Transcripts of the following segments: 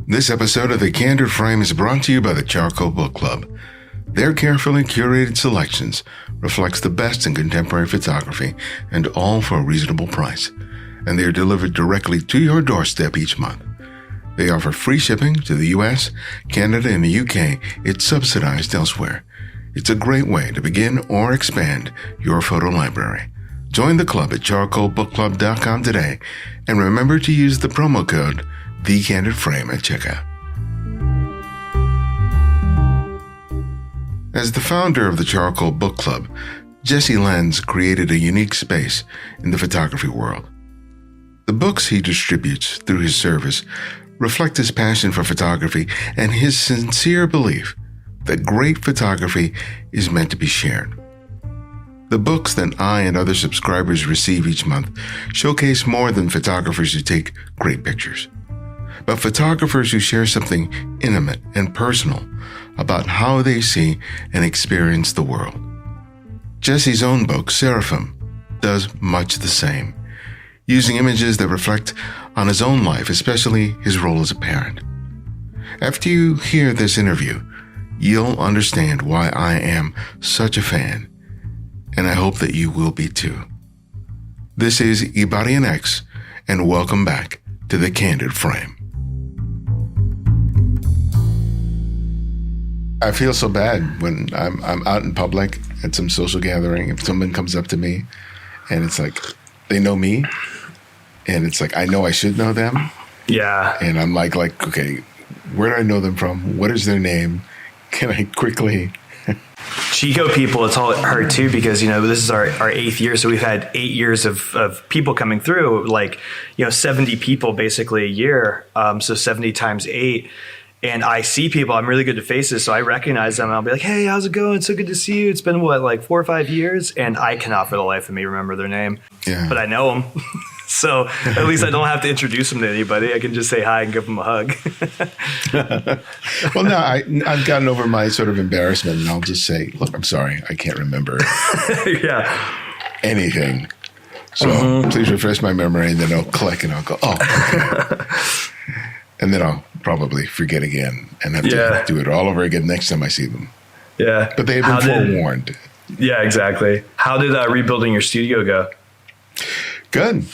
This episode of The Candid Frame is brought to you by the Charcoal Book Club. Their carefully curated selections reflects the best in contemporary photography, and all for a reasonable price. And they are delivered directly to your doorstep each month. They offer free shipping to the US, Canada, and the UK. It's subsidized elsewhere. It's a great way to begin or expand your photo library. Join the club at charcoalbookclub.com today, and remember to use the promo code TheCandidFrame at checkout. As the founder of the Charcoal Book Club, Jesse Lenz created a unique space in the photography world. The books he distributes through his service reflect his passion for photography and his sincere belief that great photography is meant to be shared. The books that I and other subscribers receive each month showcase more than photographers who take great pictures, but photographers who share something intimate and personal about how they see and experience the world. Jesse's own book, Seraphim, does much the same, using images that reflect on his own life, especially his role as a parent. After you hear this interview, you'll understand why I am such a fan, and I hope that you will be too. This is Ibarian X, and welcome back to The Candid Frame. I feel so bad when I'm out in public at some social gathering, if someone comes up to me and it's like, they know me, and it's like, I know I should know them. Yeah. And I'm like, okay, where do I know them from? What is their name? Can I quickly... Chico people, it's all hard too, because, this is our 8th year. So we've had 8 years of people coming through, 70 people basically a year. So 70 times 8. And I see people, I'm really good at faces, so I recognize them. And I'll be like, hey, how's it going? It's so good to see you. It's been, 4 or 5 years? And I cannot for the life of me remember their name. Yeah. But I know them. So at least I don't have to introduce them to anybody. I can just say hi and give them a hug. Well, no, I've gotten over my sort of embarrassment, and I'll just say, look, I'm sorry, I can't remember anything. So please refresh my memory, and then I'll click, and I'll go, oh, okay. And then I'll probably forget again and have to do it all over again next time I see them. Yeah. But they've been forewarned. Yeah, exactly. How did rebuilding your studio go? Good.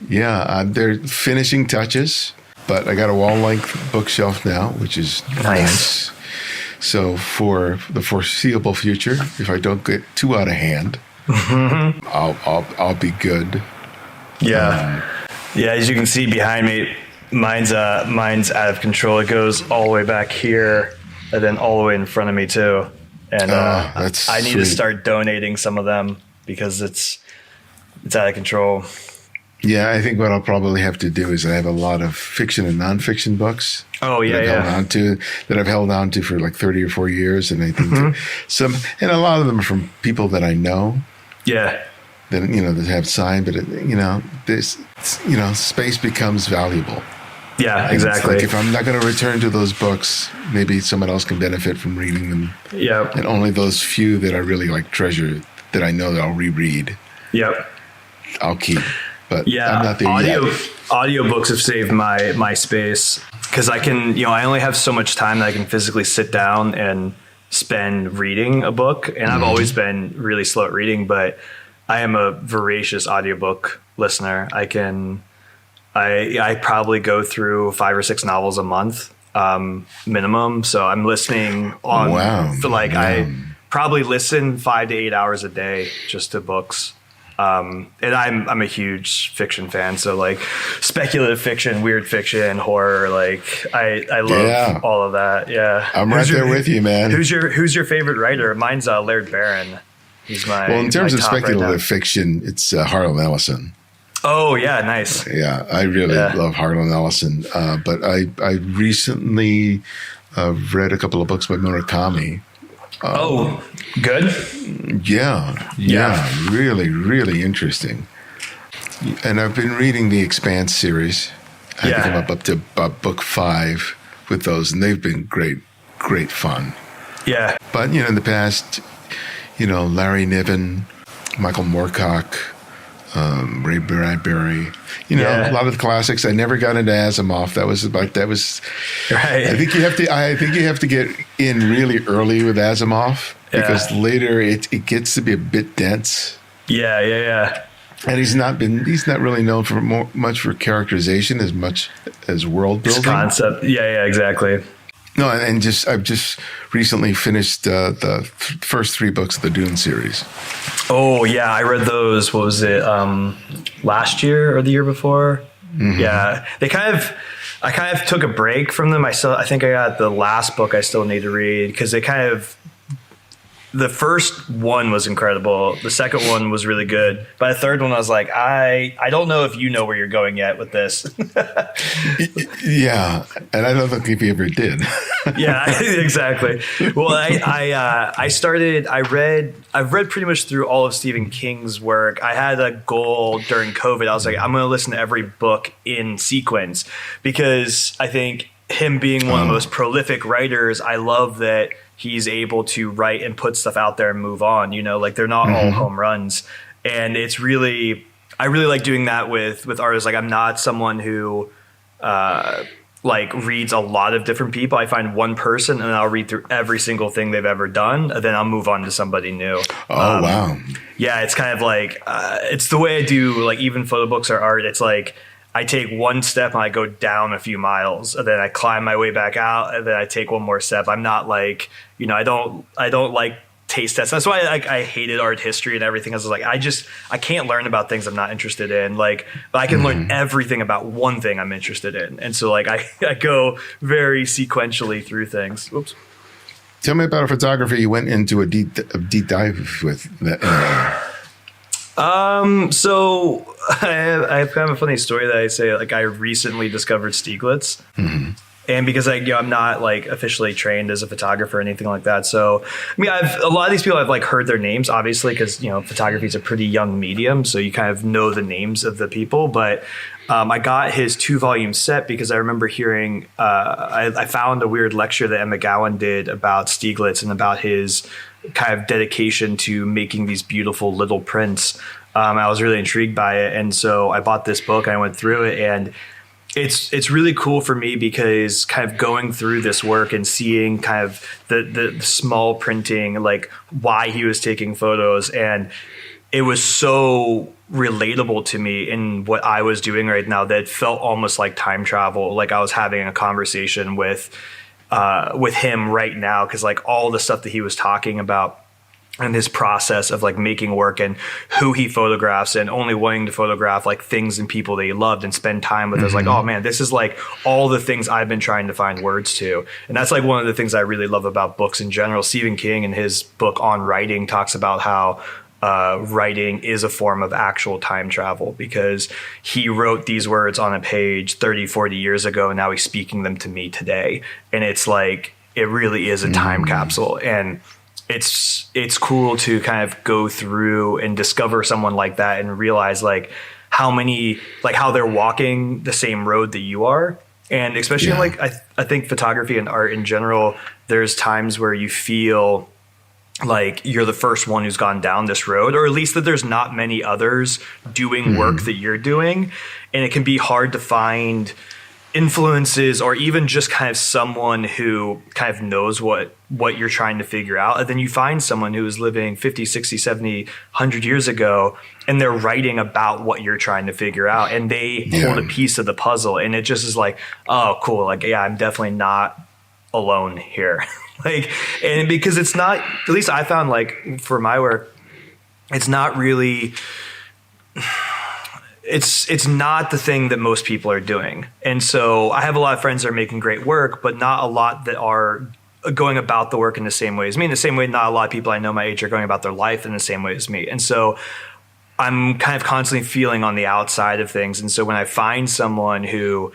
Yeah, they're finishing touches, but I got a wall-length bookshelf now, which is nice. So for the foreseeable future, if I don't get too out of hand, I'll be good. Yeah. As you can see behind me, mine's out of control. It goes all the way back here and then all the way in front of me too. And I need to start donating some of them because it's out of control. Yeah, I think what I'll probably have to do is I have a lot of fiction and nonfiction books. Oh yeah, that I've held on to for like 30 or 40 years, and I think and a lot of them are from people that I know. Yeah. That that have signed, but this space becomes valuable. Yeah, and exactly. Like if I'm not going to return to those books, maybe someone else can benefit from reading them. Yeah. And only those few that I really treasure, that I know that I'll reread. Yep. I'll keep. But yeah, I'm not there yet. Audiobooks have saved my space, because I can, I only have so much time that I can physically sit down and spend reading a book. And I've always been really slow at reading, but I am a voracious audiobook listener. I probably go through 5 or 6 novels a month, minimum. So I'm listening on, I probably listen 5 to 8 hours a day just to books. And I'm a huge fiction fan. So speculative fiction, weird fiction, horror, I love all of that. Yeah. I'm right there with you, man. Who's your favorite writer? Mine's Laird Barron. He's in terms of speculative fiction, it's Harlan Ellison. Oh yeah. Nice. Yeah. I really love Harlan Ellison. But I recently read a couple of books by Murakami. Good. Yeah. Really, really interesting. And I've been reading the Expanse series. I think I'm up to book 5 with those, and they've been great fun. Yeah. But, in the past, Larry Niven, Michael Moorcock, Ray Bradbury, a lot of the classics. I never got into Asimov. That was right. I think you have to get in really early with Asimov because later it gets to be a bit dense. Yeah. And he's not really known for much for characterization as much as world building. Concept. Yeah, exactly. No, and I've just recently finished the first 3 books of the Dune series. Oh yeah, I read those. What was it? Last year or the year before? Mm-hmm. Yeah, I kind of took a break from them. I think I got the last book I still need to read because the first one was incredible. The second one was really good. By the third one, I was like, I don't know if you know where you're going yet with this. Yeah. And I don't think if you ever did. Yeah, exactly. Well, I've read pretty much through all of Stephen King's work. I had a goal during COVID. I was like, I'm going to listen to every book in sequence because I think him being one of the most prolific writers, I love that he's able to write and put stuff out there and move on, like they're not all home runs. And I really like doing that with artists. Like I'm not someone who, reads a lot of different people. I find one person and I'll read through every single thing they've ever done. And then I'll move on to somebody new. Oh, wow. Yeah. It's kind of like, it's the way I do, like even photo books or art. It's like, I take one step and I go down a few miles and then I climb my way back out and then I take one more step. I'm not like, I don't like taste tests. That's why I hated art history and everything. I was like, I can't learn about things I'm not interested in. Like, but I can learn everything about one thing I'm interested in. And so like, I go very sequentially through things. Oops. Tell me about a photographer you went into a deep dive with. So I have kind of a funny story that I say, like I recently discovered Stieglitz and because I'm not like officially trained as a photographer or anything like that. So, I mean, a lot of these people I've like heard their names, obviously, because, photography is a pretty young medium. So you kind of know the names of the people, but, I got his 2-volume set because I remember hearing, I found a weird lecture that Emma Gowan did about Stieglitz and about his kind of dedication to making these beautiful little prints. I was really intrigued by it. And so I bought this book and I went through it, and it's really cool for me because kind of going through this work and seeing kind of the small printing, like why he was taking photos. And it was so relatable to me in what I was doing right now that it felt almost like time travel. Like I was having a conversation with him right now. Cause like all the stuff that he was talking about and his process of like making work and who he photographs and only wanting to photograph like things and people that he loved and spend time with. I was like, oh man, this is like all the things I've been trying to find words to. And that's like one of the things I really love about books in general. Stephen King in his book on writing talks about how writing is a form of actual time travel because he wrote these words on a page 30, 40 years ago. And now he's speaking them to me today. And it's like, it really is a time capsule. And it's cool to kind of go through and discover someone like that and realize like how they're walking the same road that you are. And especially in like, I think photography and art in general, there's times where you feel like you're the first one who's gone down this road, or at least that there's not many others doing work that you're doing. And it can be hard to find influences or even just kind of someone who kind of knows what you're trying to figure out. And then you find someone who is living 50, 60, 70, 100 years ago, and they're writing about what you're trying to figure out. And they hold a piece of the puzzle. And it just is like, oh, cool. Like, yeah, I'm definitely not alone here. Like, and because it's not, at least I found like for my work, it's not really, it's not the thing that most people are doing. And so I have a lot of friends that are making great work, but not a lot that are going about the work in the same way as me. In the same way, not a lot of people I know my age are going about their life in the same way as me. And so I'm kind of constantly feeling on the outside of things. And so when I find someone who,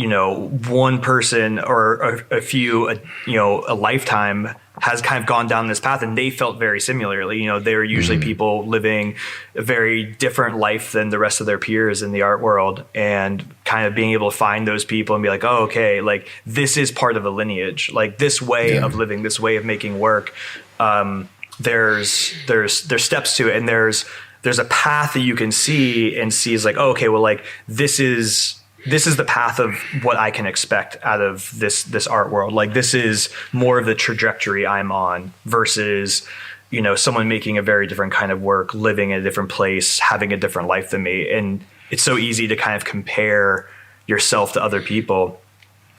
one person or a few, a lifetime has kind of gone down this path and they felt very similarly. They're usually people living a very different life than the rest of their peers in the art world, and kind of being able to find those people and be like, oh, okay, like this is part of a lineage, like this way of living, this way of making work. There's steps to it, and there's there's a path that you can see and see is like, oh, okay, well, like this is the path of what I can expect out of this art world. Like this is more of the trajectory I'm on versus, you know, someone making a very different kind of work, living in a different place, having a different life than me. And it's so easy to kind of compare yourself to other people.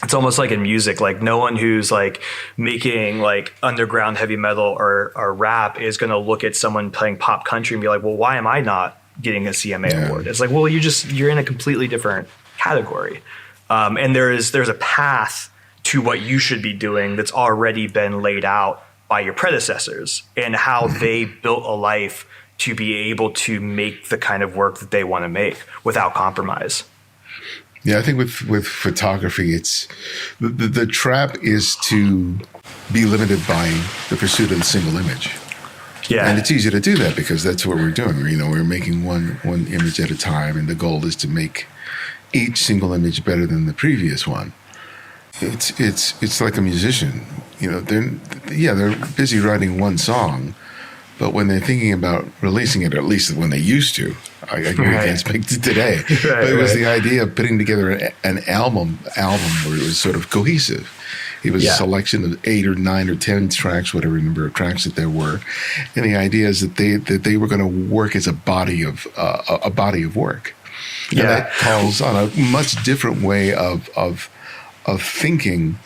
It's almost like in music, like no one who's like making like underground heavy metal or rap is going to look at someone playing pop country and be like, well, why am I not getting a CMA award? It's like, well, you're in a completely different category. And there's a path to what you should be doing that's already been laid out by your predecessors and how they built a life to be able to make the kind of work that they want to make without compromise. Yeah, I think with photography, it's the trap is to be limited by the pursuit of the single image. Yeah, and it's easy to do that because that's what we're doing. You know, we're making one image at a time, and the goal is to make each single image better than the previous one. It's like a musician. You know, they're busy writing one song, but when they're thinking about releasing it, or at least when they used to, I can't speak to today, but it was the idea of putting together an album where it was sort of cohesive. It was a selection of 8 or 9 or 10 tracks, whatever number of tracks that there were, and the idea is that they were going to work as a body of work. And that calls on a much different way of thinking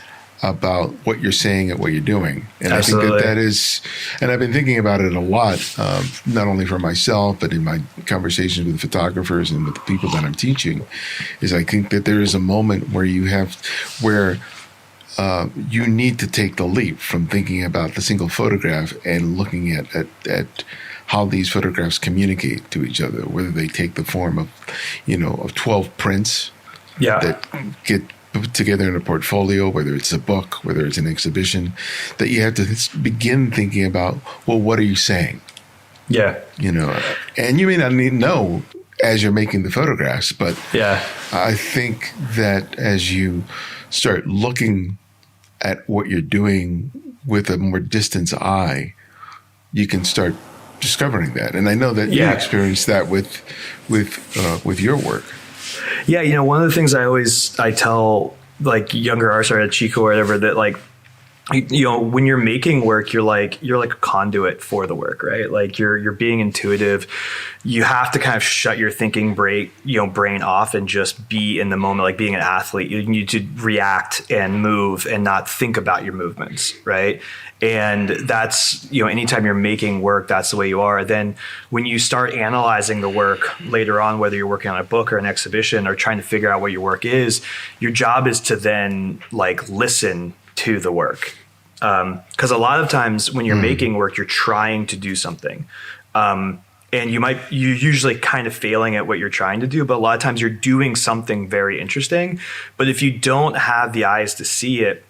about what you're saying and what you're doing. And Absolutely. I think that is, and I've been thinking about it a lot, not only for myself, but in my conversations with photographers and with the people that I'm teaching, is I think that there is a moment where you need to take the leap from thinking about the single photograph and looking at how these photographs communicate to each other, whether they take the form of, of 12 prints that get put together in a portfolio, whether it's a book, whether it's an exhibition, that you have to begin thinking about, well, what are you saying? Yeah. And you may not need to know as you're making the photographs, but I think that as you start looking at what you're doing with a more distant eye, you can start discovering that. And I know that you experienced that with your work. Yeah, one of the things I tell like younger artists at Chico or whatever, that like, when you're making work, you're like a conduit for the work, right? Like you're being intuitive. You have to kind of shut your thinking brain off and just be in the moment, like being an athlete. You need to react and move and not think about your movements, right? And that's, anytime you're making work, that's the way you are. Then when you start analyzing the work later on, whether you're working on a book or an exhibition or trying to figure out what your work is, your job is to then like listen to the work. Because a lot of times when you're making work, you're trying to do something. And you're usually kind of failing at what you're trying to do, but a lot of times you're doing something very interesting. But if you don't have the eyes to see it,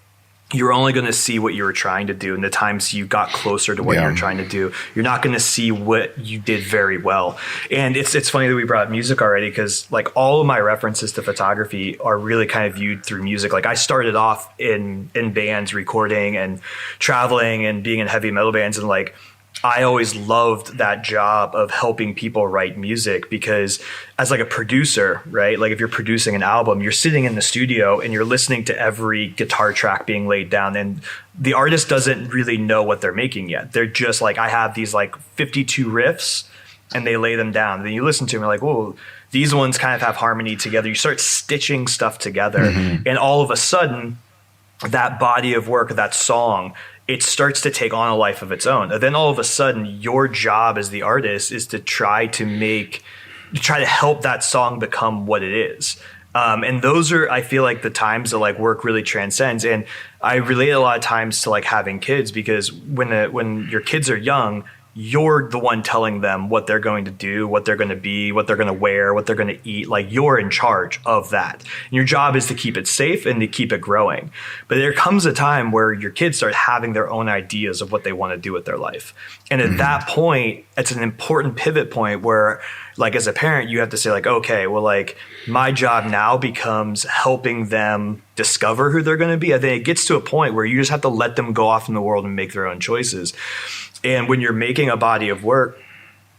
you're only going to see what you were trying to do. And the times you got closer to what you were trying to do, you're not going to see what you did very well. And it's funny that we brought up music already, because like all of my references to photography are really kind of viewed through music. Like I started off in bands, recording and traveling and being in heavy metal bands. And like, I always loved that job of helping people write music, because as like a producer, right? Like if you're producing an album, you're sitting in the studio and you're listening to every guitar track being laid down, and the artist doesn't really know what they're making yet. They're just like, I have these like 52 riffs, and they lay them down. Then you listen to them, you're like, whoa, these ones kind of have harmony together. You start stitching stuff together, and all of a sudden that body of work, that song, it starts to take on a life of its own. And then all of a sudden, your job as the artist is to try to help that song become what it is. And those are, I feel like, the times that like work really transcends. And I relate a lot of times to like having kids, because when your kids are young, you're the one telling them what they're going to do, what they're going to be, what they're going to wear, what they're going to eat. Like you're in charge of that. And your job is to keep it safe and to keep it growing. But there comes a time where your kids start having their own ideas of what they want to do with their life. And at that point, it's an important pivot point where like as a parent, you have to say like, okay, well, like my job now becomes helping them discover who they're going to be. I think it gets to a point where you just have to let them go off in the world and make their own choices. And when you're making a body of work,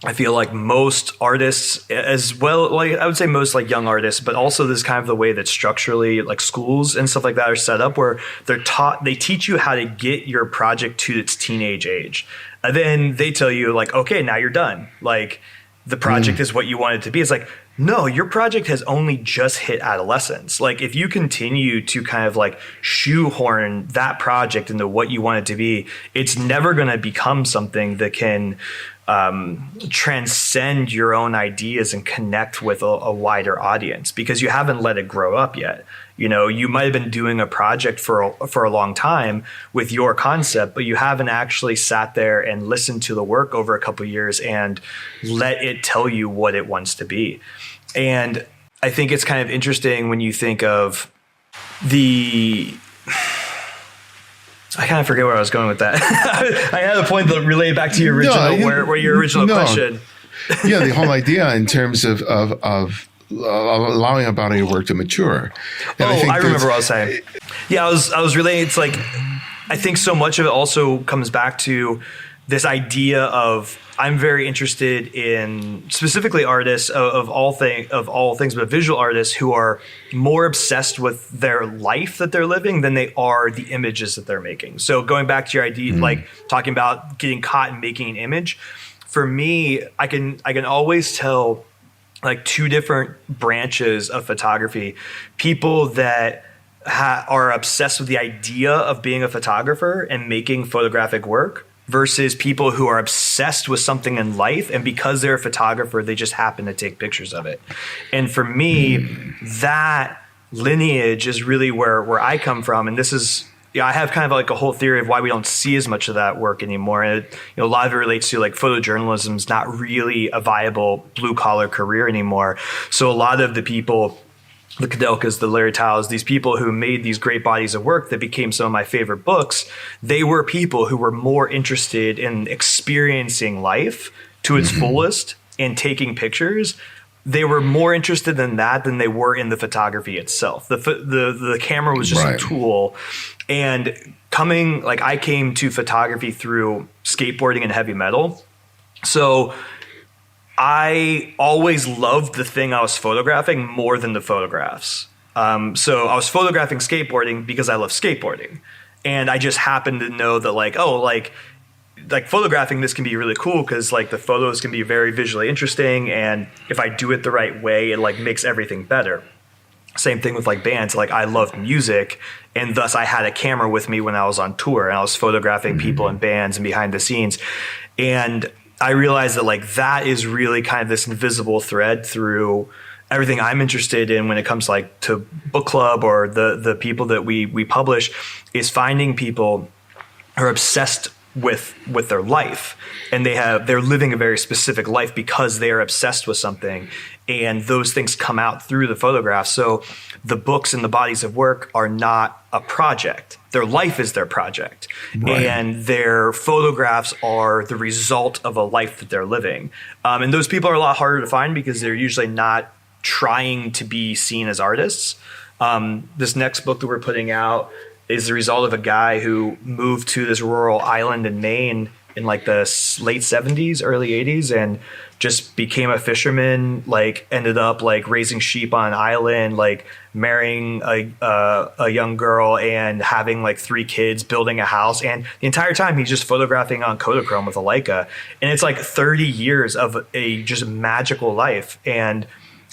I feel like most artists as well, like I would say most like young artists, but also this kind of the way that structurally like schools and stuff like that are set up, where they teach you how to get your project to its teenage age. And then they tell you like, okay, now you're done. Like the project is what you want it to be. It's like, no, your project has only just hit adolescence. Like if you continue to kind of like shoehorn that project into what you want it to be, it's never going to become something that can transcend your own ideas and connect with a wider audience, because you haven't let it grow up yet. You know, you might have been doing a project for a long time with your concept, but you haven't actually sat there and listened to the work over a couple of years and let it tell you what it wants to be. And I think it's kind of interesting when you think of I kind of forget where I was going with that. I had a point that related back to your original, where your original question. Yeah, the whole idea in terms of allowing a body of work to mature. And I remember what I was saying. Yeah, I was relating. It's like, I think so much of it also comes back to this idea of, I'm very interested in specifically artists of all things, but visual artists who are more obsessed with their life that they're living than they are the images that they're making. So going back to your idea, like talking about getting caught and making an image, for me, I can always tell like two different branches of photography. People that are obsessed with the idea of being a photographer and making photographic work, versus people who are obsessed with something in life, and because they're a photographer, they just happen to take pictures of it. And for me, that lineage is really where I come from. And this is, I have kind of like a whole theory of why we don't see as much of that work anymore. And a lot of it relates to like photojournalism is not really a viable blue collar career anymore. So a lot of the people, the Kudelkas, the Larry Tiles, these people who made these great bodies of work that became some of my favorite books, they were people who were more interested in experiencing life to its fullest and taking pictures. They were more interested in that than they were in the photography itself. The camera was just a tool. And I came to photography through skateboarding and heavy metal. So I always loved the thing I was photographing more than the photographs. So I was photographing skateboarding because I love skateboarding. And I just happened to know that like photographing this can be really cool because like the photos can be very visually interesting. And if I do it the right way, it like makes everything better. Same thing with like bands. Like I loved music, and thus I had a camera with me when I was on tour and I was photographing people in bands and behind the scenes. And I realized that like that is really kind of this invisible thread through everything I'm interested in when it comes like to book club or the people that we publish, is finding people who are obsessed with their life, and they're living a very specific life because they are obsessed with something, and those things come out through the photographs. So the books and the bodies of work are not a project. Their life is their project. Right. And their photographs are the result of a life that they're living. And those people are a lot harder to find because they're usually not trying to be seen as artists. This next book that we're putting out is the result of a guy who moved to this rural island in Maine in like the late 70s, early 80s, and just became a fisherman, like ended up like raising sheep on an island, like marrying a young girl and having like 3 kids, building a house. And the entire time he's just photographing on Kodachrome with a Leica. And it's like 30 years of a just magical life. And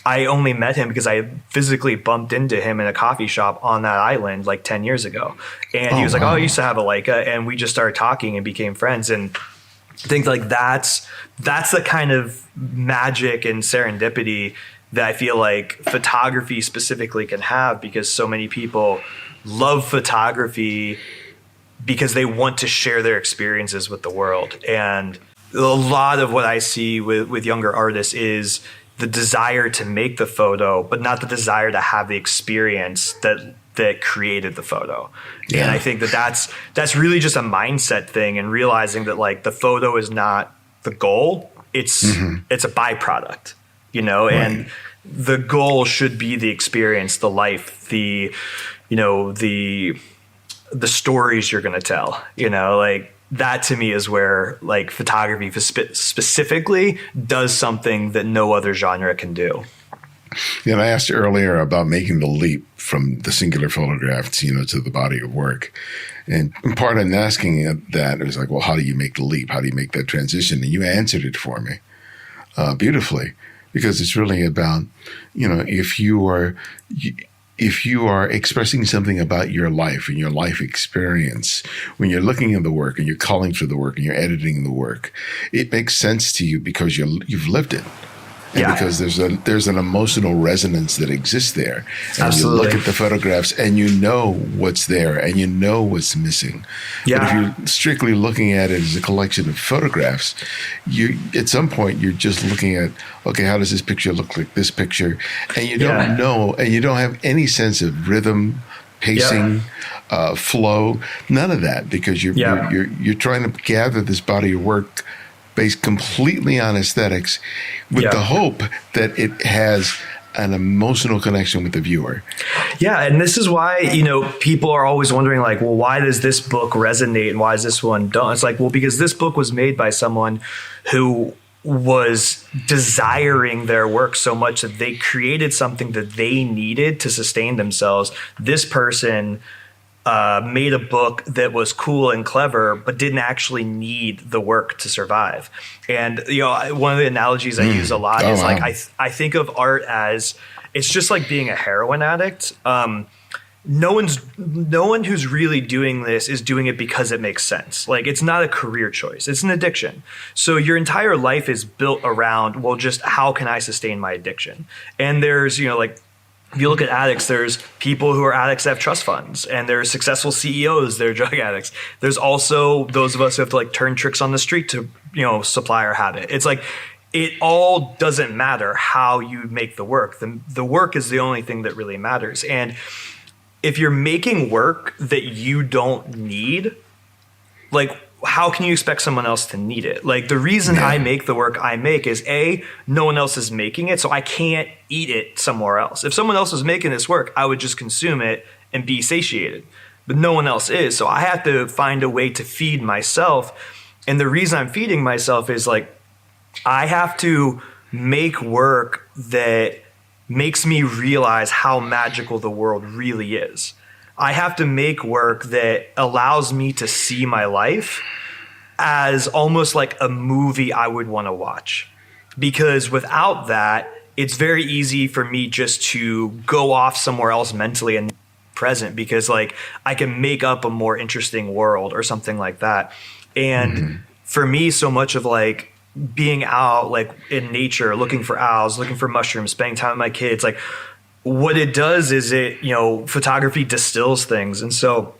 I only met him because I physically bumped into him in a coffee shop on that island like 10 years ago. And he was like, oh, I used to have a Leica. And we just started talking and became friends. And I think like that's the kind of magic and serendipity that I feel like photography specifically can have, because so many people love photography because they want to share their experiences with the world. And a lot of what I see with younger artists is the desire to make the photo, but not the desire to have the experience that created the photo. Yeah. And I think that's really just a mindset thing, and realizing that like the photo is not the goal. It's a byproduct, you know, right. And the goal should be the experience, the life, the stories you're going to tell, you know, like that to me is where like photography specifically does something that no other genre can do. Yeah, and I asked earlier about making the leap from the singular photographs, to the body of work. And part in asking that is like, well, how do you make the leap? How do you make that transition? And you answered it for me beautifully, because it's really about, if you are expressing something about your life and your life experience, when you're looking at the work and you're culling through the work and you're editing the work, it makes sense to you because you've lived it. And because there's an emotional resonance that exists there. And Absolutely. You look at the photographs and you know what's there and you know what's missing. Yeah. But if you're strictly looking at it as a collection of photographs, at some point you're just looking at, okay, how does this picture look like this picture? And you don't know, and you don't have any sense of rhythm, pacing, flow, none of that, because you're trying to gather this body of work based completely on aesthetics with the hope that it has an emotional connection with the viewer. Yeah. And this is why, people are always wondering like, well, why does this book resonate and why is this one don't? It's like, well, because this book was made by someone who was desiring their work so much that they created something that they needed to sustain themselves. This person made a book that was cool and clever, but didn't actually need the work to survive. And, one of the analogies I use a lot is like, I think of art as, it's just like being a heroin addict. No one who's really doing this is doing it because it makes sense. Like, it's not a career choice. It's an addiction. So your entire life is built around, well, just how can I sustain my addiction? And there's, if you look at addicts, there's people who are addicts that have trust funds, and there's successful CEOs that are drug addicts. There's also those of us who have to like turn tricks on the street to, supply our habit. It's like, it all doesn't matter how you make the work. The work is the only thing that really matters. And if you're making work that you don't need, like, how can you expect someone else to need it? Like, the reason I make the work I make is no one else is making it, so I can't eat it somewhere else. If someone else was making this work, I would just consume it and be satiated. But no one else is, so I have to find a way to feed myself. And the reason I'm feeding myself is like, I have to make work that makes me realize how magical the world really is. I have to make work that allows me to see my life as almost like a movie I would want to watch. Because without that, it's very easy for me just to go off somewhere else mentally and present, because like I can make up a more interesting world or something like that. And for me, so much of like being out like in nature, looking for owls, looking for mushrooms, spending time with my kids, like what it does is photography distills things. And so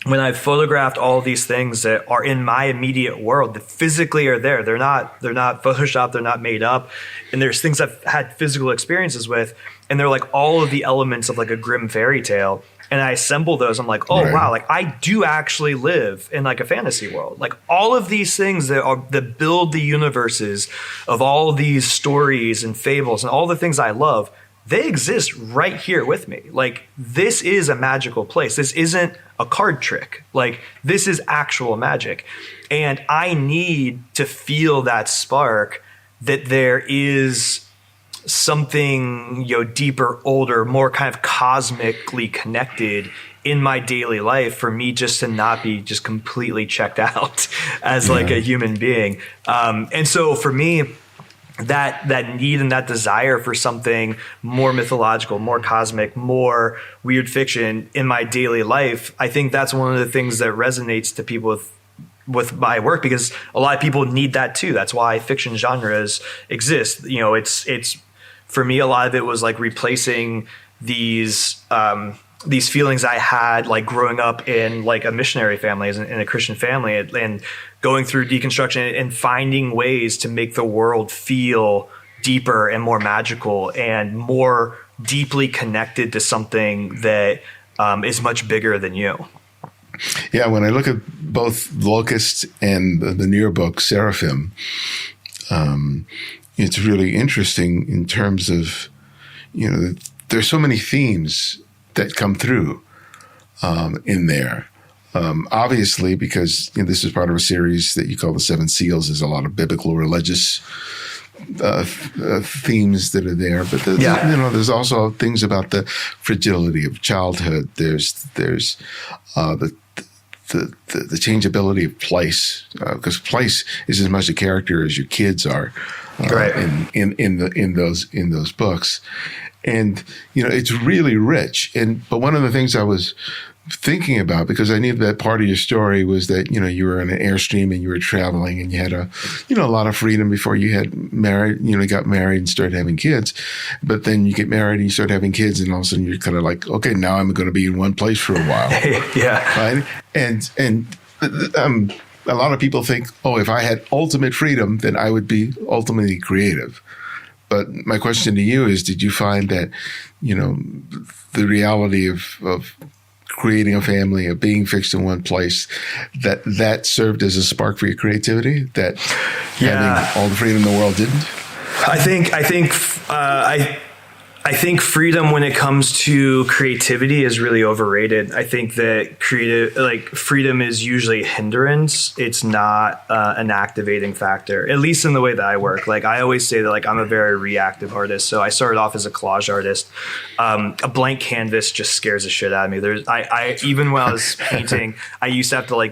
when I've photographed all these things that are in my immediate world that physically are there, they're not photoshopped, they're not made up. And there's things I've had physical experiences with, and they're like all of the elements of like a grim fairy tale. And I assemble those. I'm like, wow, like I do actually live in like a fantasy world. Like all of these things that build the universes of all of these stories and fables and all the things I love, they exist right here with me. Like, this is a magical place. This isn't a card trick. Like, this is actual magic. And I need to feel that spark that there is something, deeper, older, more kind of cosmically connected in my daily life for me just to not be just completely checked out as like a human being. And so for me, that need and that desire for something more mythological, more cosmic, more weird fiction in my daily life, I think that's one of the things that resonates to people with my work, because a lot of people need that too. That's why fiction genres exist. It's for me, a lot of it was like replacing these feelings I had like growing up in like a missionary family, in a Christian family, and going through deconstruction and finding ways to make the world feel deeper and more magical and more deeply connected to something that is much bigger than you. Yeah, when I look at both Locust and the newer book, Seraphim, it's really interesting in terms of, there's so many themes that come through in there. Obviously, because this is part of a series that you call the Seven Seals, there's a lot of biblical religious themes that are there, but there's also things about the fragility of childhood. There's the changeability of place, because place is as much a character as your kids are, in those books, and it's really rich. But one of the things I was thinking about, because I knew that part of your story was that you were in an Airstream and you were traveling and you had a lot of freedom before you got married and started having kids. But then you get married and you start having kids, and all of a sudden you're kind of like, okay, now I'm going to be in one place for a while. Right? And a lot of people think, oh, if I had ultimate freedom, then I would be ultimately creative. But my question to you is, did you find that the reality of creating a family, of being fixed in one place, that served as a spark for your creativity, that having all the freedom in the world didn't? I think freedom when it comes to creativity is really overrated. I think that freedom is usually a hindrance. It's not an activating factor, at least in the way that I work. Like I always say that I'm a very reactive artist. So I started off as a collage artist. A blank canvas just scares the shit out of me. I even when I was painting, I used to have to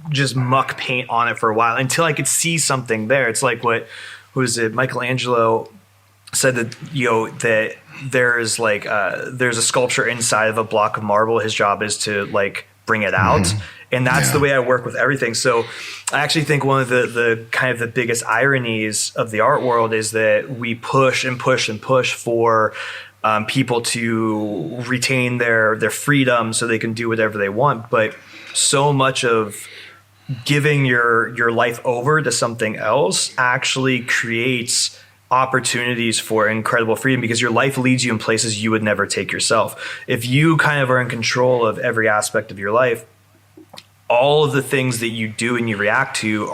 just muck paint on it for a while until I could see something there. It's like what was it? Michelangelo said that that there's a sculpture inside of a block of marble. His job is to bring it out. And that's the way I work with everything. So I actually think one of the kind of the biggest ironies of the art world is that we push and push and push for people to retain their freedom so they can do whatever they want. But so much of giving your life over to something else actually creates opportunities for incredible freedom, because your life leads you in places you would never take yourself. If you kind of are in control of every aspect of your life, all of the things that you do and you react to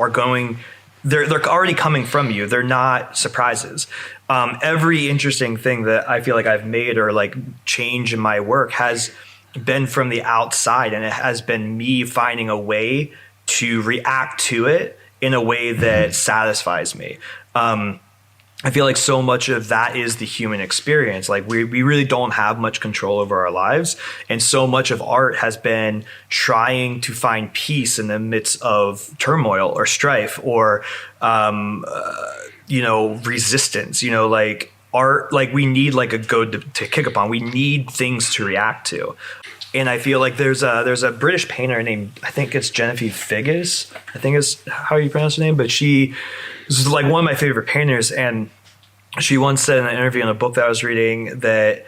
they're already coming from you. They're not surprises. Every interesting thing that I feel like I've made or change in my work has been from the outside, and it has been me finding a way to react to it in a way that satisfies me. I feel like so much of that is the human experience. We really don't have much control over our lives. And so much of art has been trying to find peace in the midst of turmoil or strife or, resistance, art, we need a goad to kick upon. We need things to react to. And I feel like there's a British painter named, I think it's Genevieve Figgis, I think is how you pronounce her name, but she is one of my favorite painters. And she once said in an interview in a book that I was reading that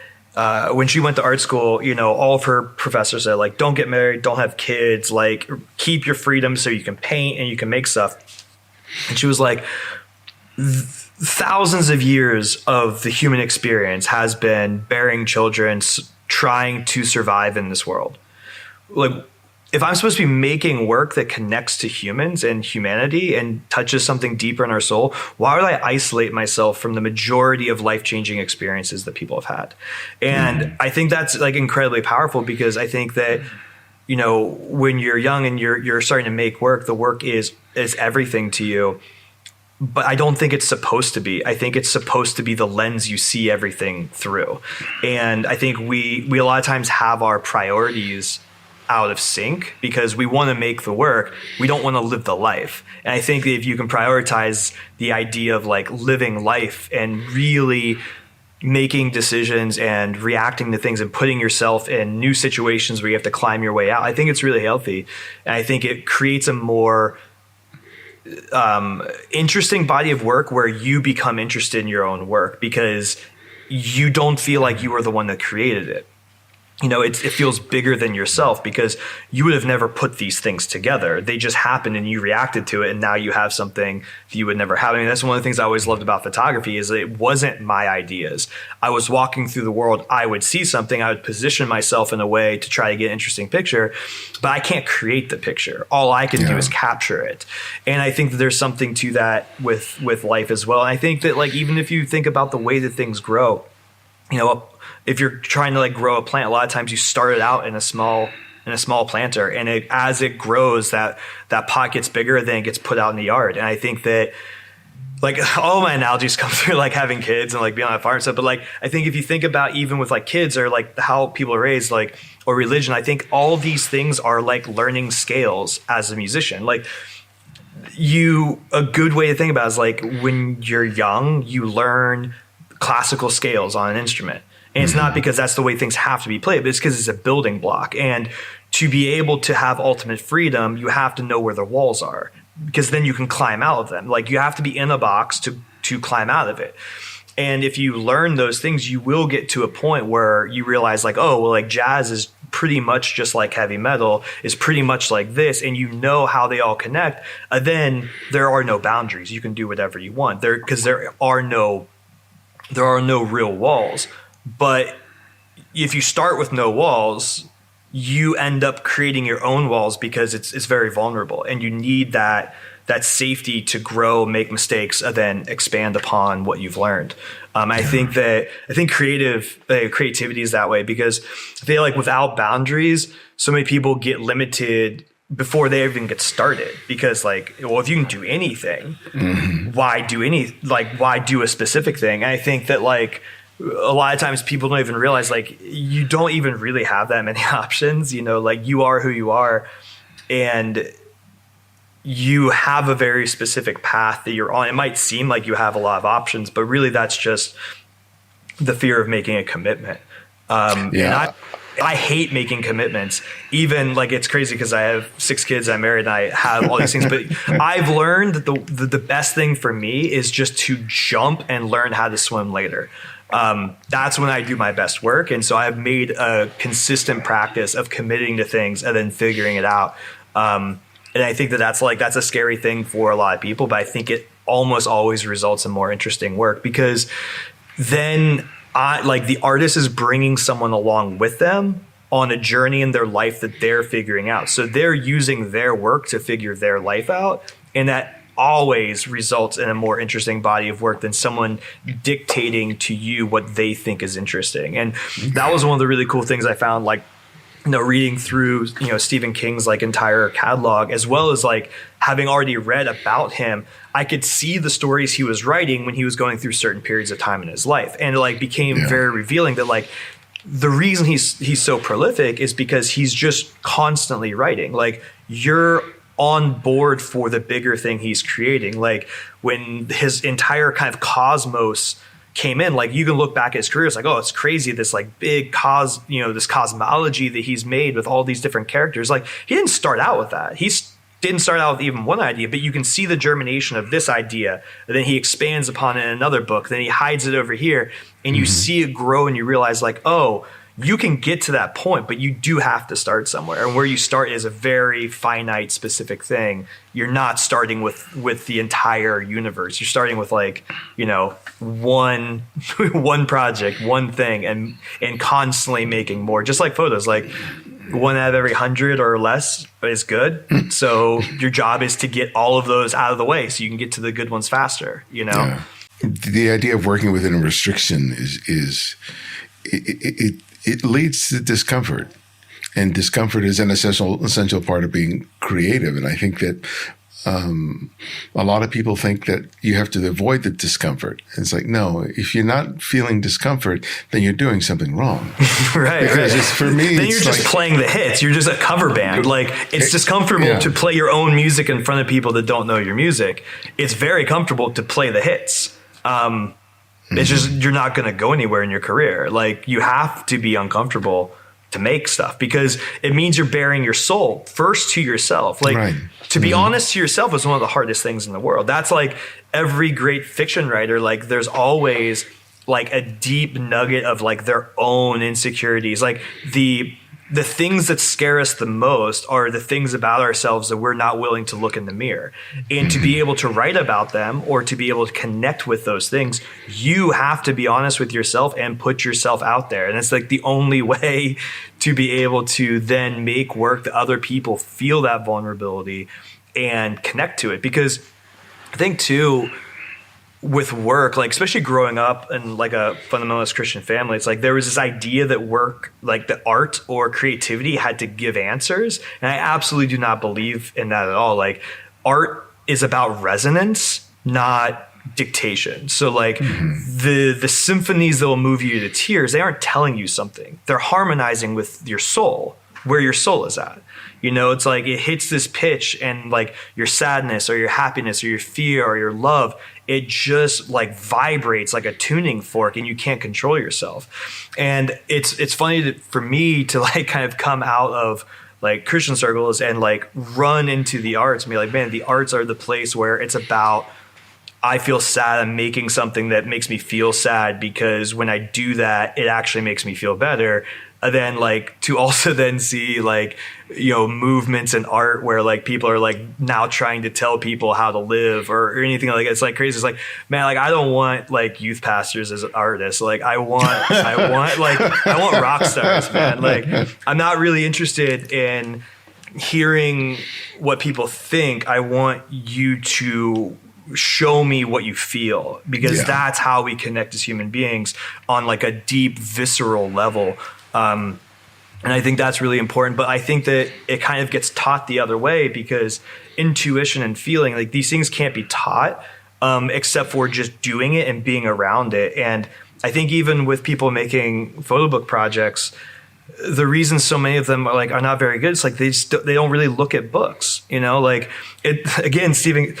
when she went to art school, all of her professors said, don't get married, don't have kids, keep your freedom so you can paint and you can make stuff. And she was like, thousands of years of the human experience has been bearing children, trying to survive in this world. If I'm supposed to be making work that connects to humans and humanity and touches something deeper in our soul, why would I isolate myself from the majority of life-changing experiences that people have had? And I think that's incredibly powerful, because I think that, when you're young and you're starting to make work, the work is everything to you. But I don't think it's supposed to be. I think it's supposed to be the lens you see everything through. And I think we a lot of times have our priorities out of sync because we want to make the work. We don't want to live the life. And I think that if you can prioritize the idea of living life and really making decisions and reacting to things and putting yourself in new situations where you have to climb your way out, I think it's really healthy. And I think it creates a more interesting body of work where you become interested in your own work because you don't feel like you are the one that created it. It feels bigger than yourself because you would have never put these things together. They just happened and you reacted to it, and now you have something that you would never have. I mean, that's one of the things I always loved about photography is that it wasn't my ideas. I was walking through the world. I would see something. I would position myself in a way to try to get an interesting picture, but I can't create the picture. All I can do is capture it. And I think that there's something to that with life as well. And I think that even if you think about the way that things grow, if you're trying to grow a plant, a lot of times you start it out in a small and a small planter. And as it grows, that pot gets bigger, then it gets put out in the yard. And I think that, like, all my analogies come through like having kids and like being on a farm and stuff. But like, I think if you think about even with like kids or like how people are raised, like, or religion, I think all these things are like learning scales as a musician. Like, a good way to think about it is like when you're young, you learn classical scales on an instrument. And it's not because that's the way things have to be played, but it's because it's a building block. And to be able to have ultimate freedom, you have to know where the walls are, because then you can climb out of them. Like, you have to be in a box to climb out of it. And if you learn those things, you will get to a point where you realize like, oh, well, like jazz is pretty much just like heavy metal, is pretty much like this, and you know how they all connect. Then there are no boundaries. You can do whatever you want there, because there are no real walls. But if you start with no walls, you end up creating your own walls, because it's very vulnerable, and you need that safety to grow, make mistakes, and then expand upon what you've learned. I think creativity is that way, because I feel like without boundaries, so many people get limited before they even get started, because like, well, if you can do anything, why do a specific thing? And I think that like a lot of times people don't even realize like you don't even really have that many options, like you are who you are, and you have a very specific path that you're on. It might seem like you have a lot of options, but really that's just the fear of making a commitment. And I hate making commitments. Even like, it's crazy because I have 6 kids, I'm married, and I have all these things, but I've learned that the best thing for me is just to jump and learn how to swim later. That's when I do my best work. And so I've made a consistent practice of committing to things and then figuring it out. And I think that's a scary thing for a lot of people, but I think it almost always results in more interesting work, because then the artist is bringing someone along with them on a journey in their life that they're figuring out. So they're using their work to figure their life out. And that always results in a more interesting body of work than someone dictating to you what they think is interesting. And that was one of the really cool things I found, like, reading through, Stephen King's like entire catalog, as well as like having already read about him, I could see the stories he was writing when he was going through certain periods of time in his life. And it like became very revealing that like the reason he's so prolific is because he's just constantly writing. Like, you're on board for the bigger thing he's creating. Like, when his entire kind of cosmos came in, like, you can look back at his career, it's like, oh, it's crazy, this like big this cosmology that he's made with all these different characters. Like, he didn't start out with that. He didn't start out with even one idea, but you can see the germination of this idea, and then he expands upon it in another book, then he hides it over here, and you see it grow, and you realize like, oh, you can get to that point, but you do have to start somewhere. And where you start is a very finite, specific thing. You're not starting with the entire universe. You're starting with like, one project, one thing, and constantly making more. Just like photos, like 1 out of every 100 or less is good. So your job is to get all of those out of the way so you can get to the good ones faster, Yeah. The idea of working within a restriction it leads to discomfort, and discomfort is an essential part of being creative. And I think that a lot of people think that you have to avoid the discomfort. It's like, no, if you're not feeling discomfort, then you're doing something wrong. Right. Because for me, then you're just playing the hits. You're just a cover band. Like, it's discomfortable to play your own music in front of people that don't know your music. It's very comfortable to play the hits. It's just, you're not going to go anywhere in your career. Like, you have to be uncomfortable to make stuff, because it means you're bearing your soul first to yourself. Like, to be honest to yourself is one of the hardest things in the world. That's like every great fiction writer. Like, there's always like a deep nugget of like their own insecurities. Like, the things that scare us the most are the things about ourselves that we're not willing to look in the mirror. And to be able to write about them, or to be able to connect with those things, you have to be honest with yourself and put yourself out there. And it's like the only way to be able to then make work that other people feel that vulnerability and connect to it. Because I think too, with work, like especially growing up in like a fundamentalist Christian family, it's like there was this idea that work, like the art or creativity had to give answers. And I absolutely do not believe in that at all. Like art is about resonance, not dictation. So like the symphonies that will move you to tears, they aren't telling you something. They're harmonizing with your soul, where your soul is at. You know, it's like it hits this pitch and like your sadness or your happiness or your fear or your love, it just like vibrates like a tuning fork and you can't control yourself. And it's funny for me to like kind of come out of like Christian circles and like run into the arts and be like, man, the arts are the place where it's about, I feel sad, I'm making something that makes me feel sad because when I do that, it actually makes me feel better. And then like to also then see like, you know, movements in art where like people are like now trying to tell people how to live or anything like that. It's like crazy. It's like, man, like I don't want like youth pastors as artists. Like I want rock stars, man. Like I'm not really interested in hearing what people think. I want you to show me what you feel, because that's how we connect as human beings on like a deep visceral level. And I think that's really important, but I think that it kind of gets taught the other way, because intuition and feeling, like these things can't be taught, except for just doing it and being around it. And I think even with people making photo book projects, the reason so many of them are not very good, it's like they don't really look at books, you know, like it, again, Stephen,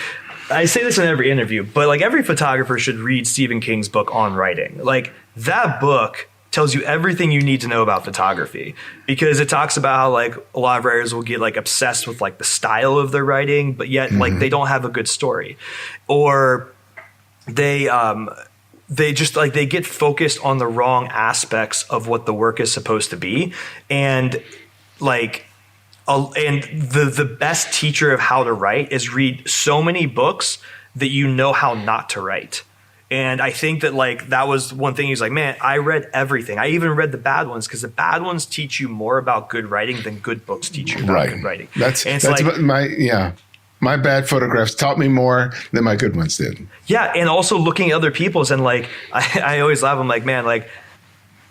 I say this in every interview, but like every photographer should read Stephen King's book On Writing. Like that book tells you everything you need to know about photography, because it talks about how like a lot of writers will get like obsessed with like the style of their writing, but yet like they don't have a good story, or they just like they get focused on the wrong aspects of what the work is supposed to be. And like and the best teacher of how to write is read so many books that you know how not to write. And I think that like that was one thing. He's like, man, I read everything. I even read the bad ones, because the bad ones teach you more about good writing than good books teach you about good writing. That's like, my bad photographs taught me more than my good ones did. Yeah, and also looking at other people's, and like I always laugh. I'm like, man, like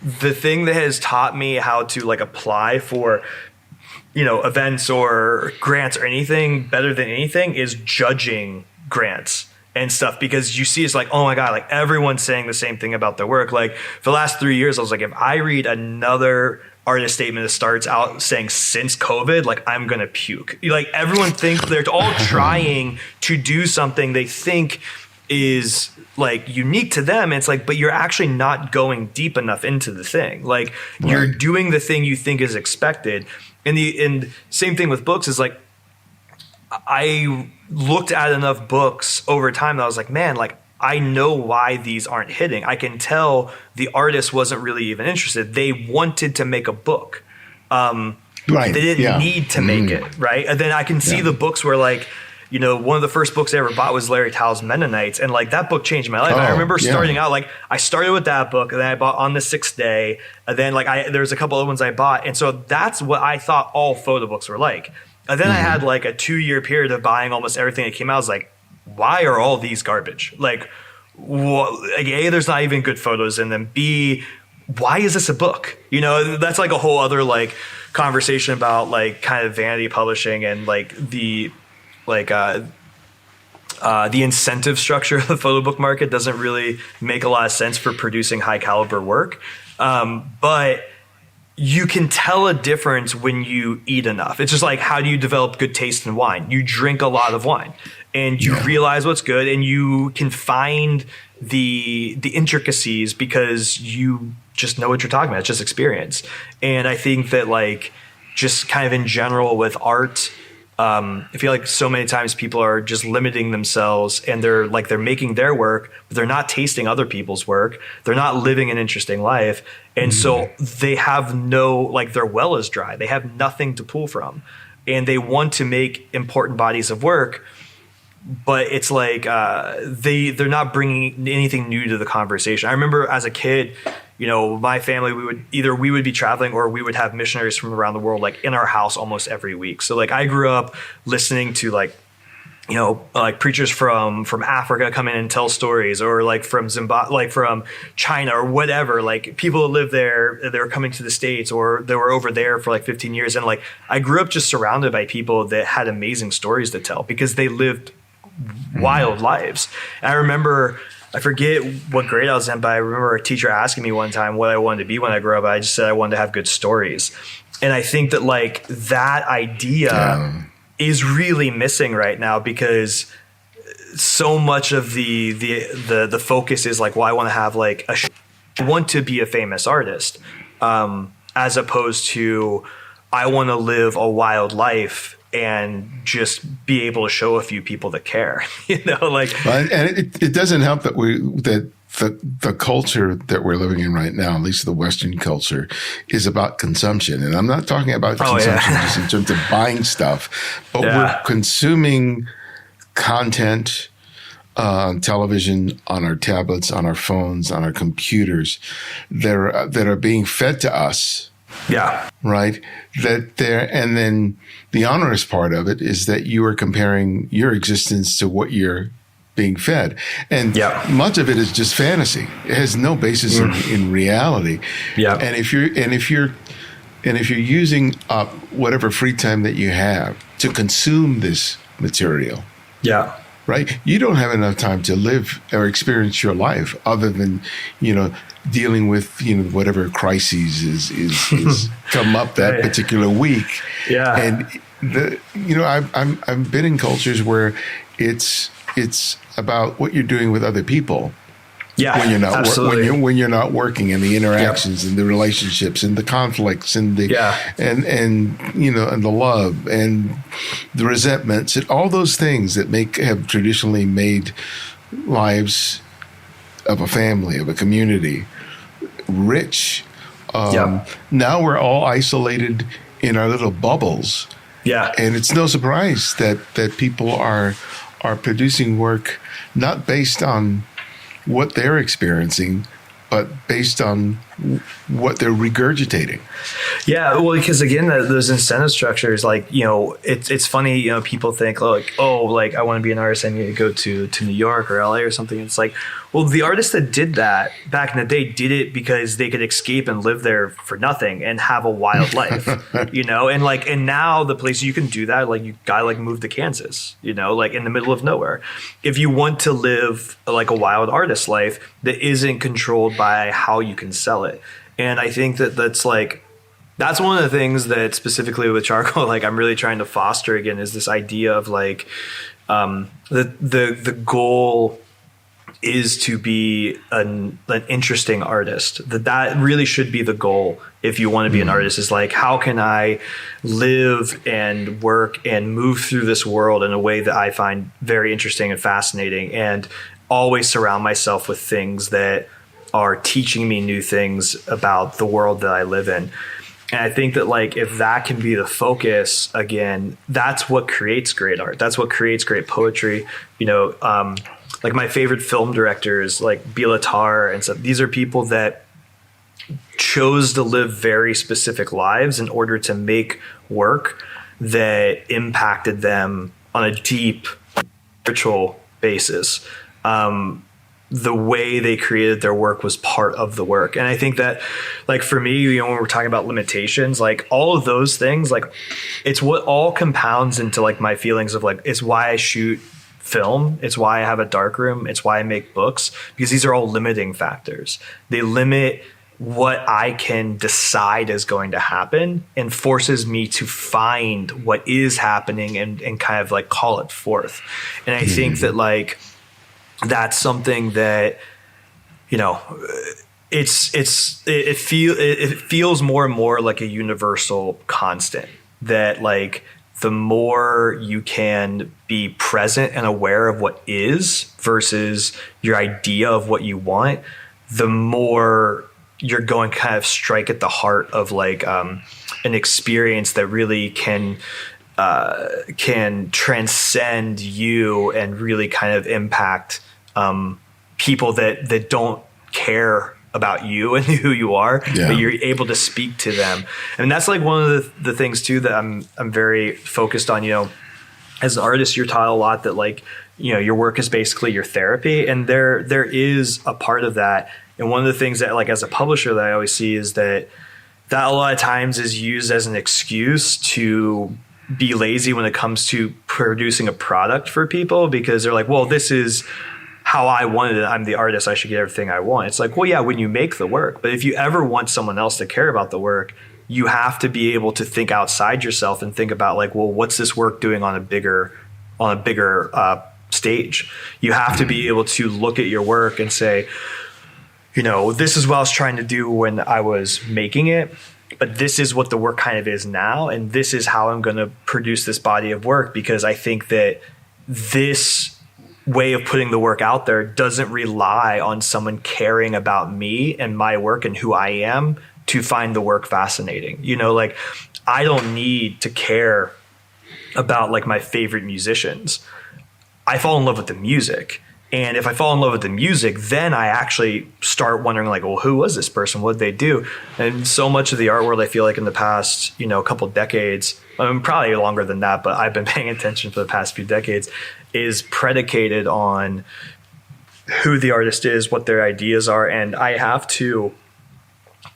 the thing that has taught me how to like apply for, you know, events or grants or anything better than anything is judging grants and stuff, because you see it's like, oh my God, like everyone's saying the same thing about their work. Like for the last 3 years, I was like, if I read another artist statement that starts out saying since COVID, like I'm going to puke. Like everyone thinks they're all trying to do something they think is like unique to them. And it's like, but you're actually not going deep enough into the thing. Like you're doing the thing you think is expected. And same thing with books is like, I looked at enough books over time that I was like, man, like I know why these aren't hitting. I can tell the artist wasn't really even interested. They wanted to make a book. They didn't need to make it, right? And then I can see the books where like, you know, one of the first books I ever bought was Larry Tao's Mennonites. And like that book changed my life. I remember starting out, like I started with that book, and then I bought On the Sixth Day. And then like there was a couple other ones I bought. And so that's what I thought all photo books were like. And then I had like a 2-year period of buying almost everything that came out. I was like, why are all these garbage? Like, A, there's not even good photos in them. B, why is this a book? You know, that's like a whole other like conversation about like kind of vanity publishing and like the incentive structure of the photo book market doesn't really make a lot of sense for producing high caliber work. But you can tell a difference when you eat enough. It's just like, how do you develop good taste in wine? You drink a lot of wine and you realize what's good, and you can find the intricacies because you just know what you're talking about. It's just experience. And I think that like just kind of in general with art, I feel like so many times people are just limiting themselves, and they're making their work, but they're not tasting other people's work. They're not living an interesting life. And so they have their well is dry. They have nothing to pull from, and they want to make important bodies of work, but it's like, they're not bringing anything new to the conversation. I remember as a kid, you know, my family, we would be traveling, or we would have missionaries from around the world, like in our house almost every week. So like I grew up listening to like like preachers from Africa come in and tell stories, or like from Zimbabwe, like from China or whatever, like people that live there, they were coming to the States, or they were over there for like 15 years. And like, I grew up just surrounded by people that had amazing stories to tell because they lived wild lives. And I remember, I forget what grade I was in, but I remember a teacher asking me one time what I wanted to be when I grew up. I just said I wanted to have good stories. And I think that like that idea is really missing right now, because so much of the focus is like, well, I want to have like I want to be a famous artist, as opposed to I want to live a wild life and just be able to show a few people that care, like. And it doesn't help that the culture that we're living in right now, at least the Western culture, is about consumption. And I'm not talking about consumption just in terms of buying stuff, but we're consuming content on television, on our tablets, on our phones, on our computers that are being fed to us. Yeah. Right. And then the onerous part of it is that you are comparing your existence to what you're being fed. And much of it is just fantasy. It has no basis in reality. Yeah. And if you're using up whatever free time that you have to consume this material. Yeah. Right. You don't have enough time to live or experience your life other than, dealing with, whatever crises is come up that particular week. Yeah. And I've been in cultures where it's about what you're doing with other people. Yeah, when you're not when you're not working, and the interactions and the relationships and the conflicts and the and the love and the resentments and all those things that have traditionally made lives of a family, of a community, rich. Now we're all isolated in our little bubbles. Yeah, and it's no surprise that people are producing work not based on what they're experiencing, but based on what they're regurgitating. Yeah, well, because again, those incentive structures, like, it's funny, people think like, oh, like I want to be an artist, I need to go to New York or LA or something. It's like, well, the artists that did that back in the day did it because they could escape and live there for nothing and have a wild life, and now the place you can do that, like you gotta like move to Kansas, like in the middle of nowhere. If you want to live like a wild artist life that isn't controlled by how you can sell it. And I think that's one of the things that specifically with charcoal, like I'm really trying to foster again, is this idea of like, the goal is to be an interesting artist. That really should be the goal. If you want to be an artist, is like, how can I live and work and move through this world in a way that I find very interesting and fascinating, and always surround myself with things that are teaching me new things about the world that I live in. And I think that like, if that can be the focus again, that's what creates great art. That's what creates great poetry. Like my favorite film directors, like Bela Tarr and stuff. These are people that chose to live very specific lives in order to make work that impacted them on a deep spiritual basis. The way they created their work was part of the work. And I think that like for me, when we're talking about limitations, like all of those things, like it's what all compounds into like my feelings of like, it's why I shoot film. It's why I have a darkroom. It's why I make books, because these are all limiting factors. They limit what I can decide is going to happen and forces me to find what is happening and kind of like call it forth. And I think that like, that's something that, it feels more and more like a universal constant, that like the more you can be present and aware of what is versus your idea of what you want, the more you're going to kind of strike at the heart of like an experience that really can transcend you and really kind of impact people that don't care about you and who you are, but you're able to speak to them. And that's like one of the things too that I'm very focused on, as an artist, you're taught a lot that like, your work is basically your therapy. And there is a part of that. And one of the things that like as a publisher that I always see is that a lot of times is used as an excuse to be lazy when it comes to producing a product for people, because they're like, well, this is how I wanted it. I'm the artist. I should get everything I want. It's like, well, yeah, when you make the work, but if you ever want someone else to care about the work, you have to be able to think outside yourself and think about like, well, what's this work doing on a bigger stage? You have to be able to look at your work and say, this is what I was trying to do when I was making it, but this is what the work kind of is now. And this is how I'm going to produce this body of work, because I think that this way of putting the work out there doesn't rely on someone caring about me and my work and who I am to find the work fascinating. Like I don't need to care about like my favorite musicians. I fall in love with the music. And if I fall in love with the music, then I actually start wondering like, well, who was this person? What did they do? And so much of the art world, I feel like in the past, couple decades, probably longer than that, but I've been paying attention for the past few decades, is predicated on who the artist is, what their ideas are. And I have to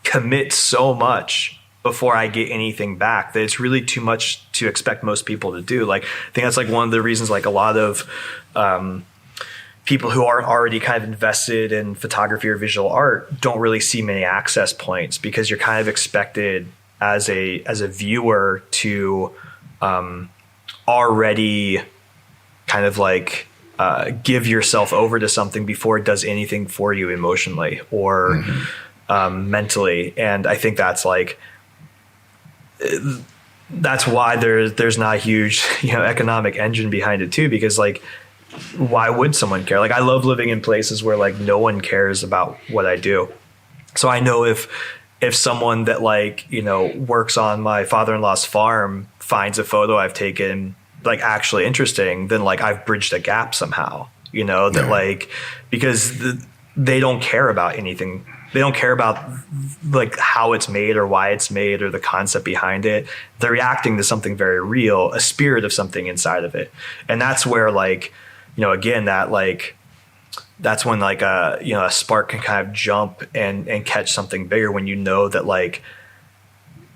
commit so much before I get anything back that it's really too much to expect most people to do. Like, I think that's like one of the reasons like a lot of people who aren't already kind of invested in photography or visual art don't really see many access points, because you're kind of expected as a viewer to already kind of like give yourself over to something before it does anything for you emotionally or mentally. And I think that's like, that's why there's not a huge economic engine behind it too, because like, why would someone care? Like I love living in places where like no one cares about what I do. So I know if someone that like, works on my father-in-law's farm finds a photo I've taken like actually interesting, then like I've bridged a gap somehow, that like, because they don't care about anything. They don't care about like how it's made or why it's made or the concept behind it. They're reacting to something very real, a spirit of something inside of it. And that's where like, again, that like, that's when like a spark can kind of jump and catch something bigger, when that like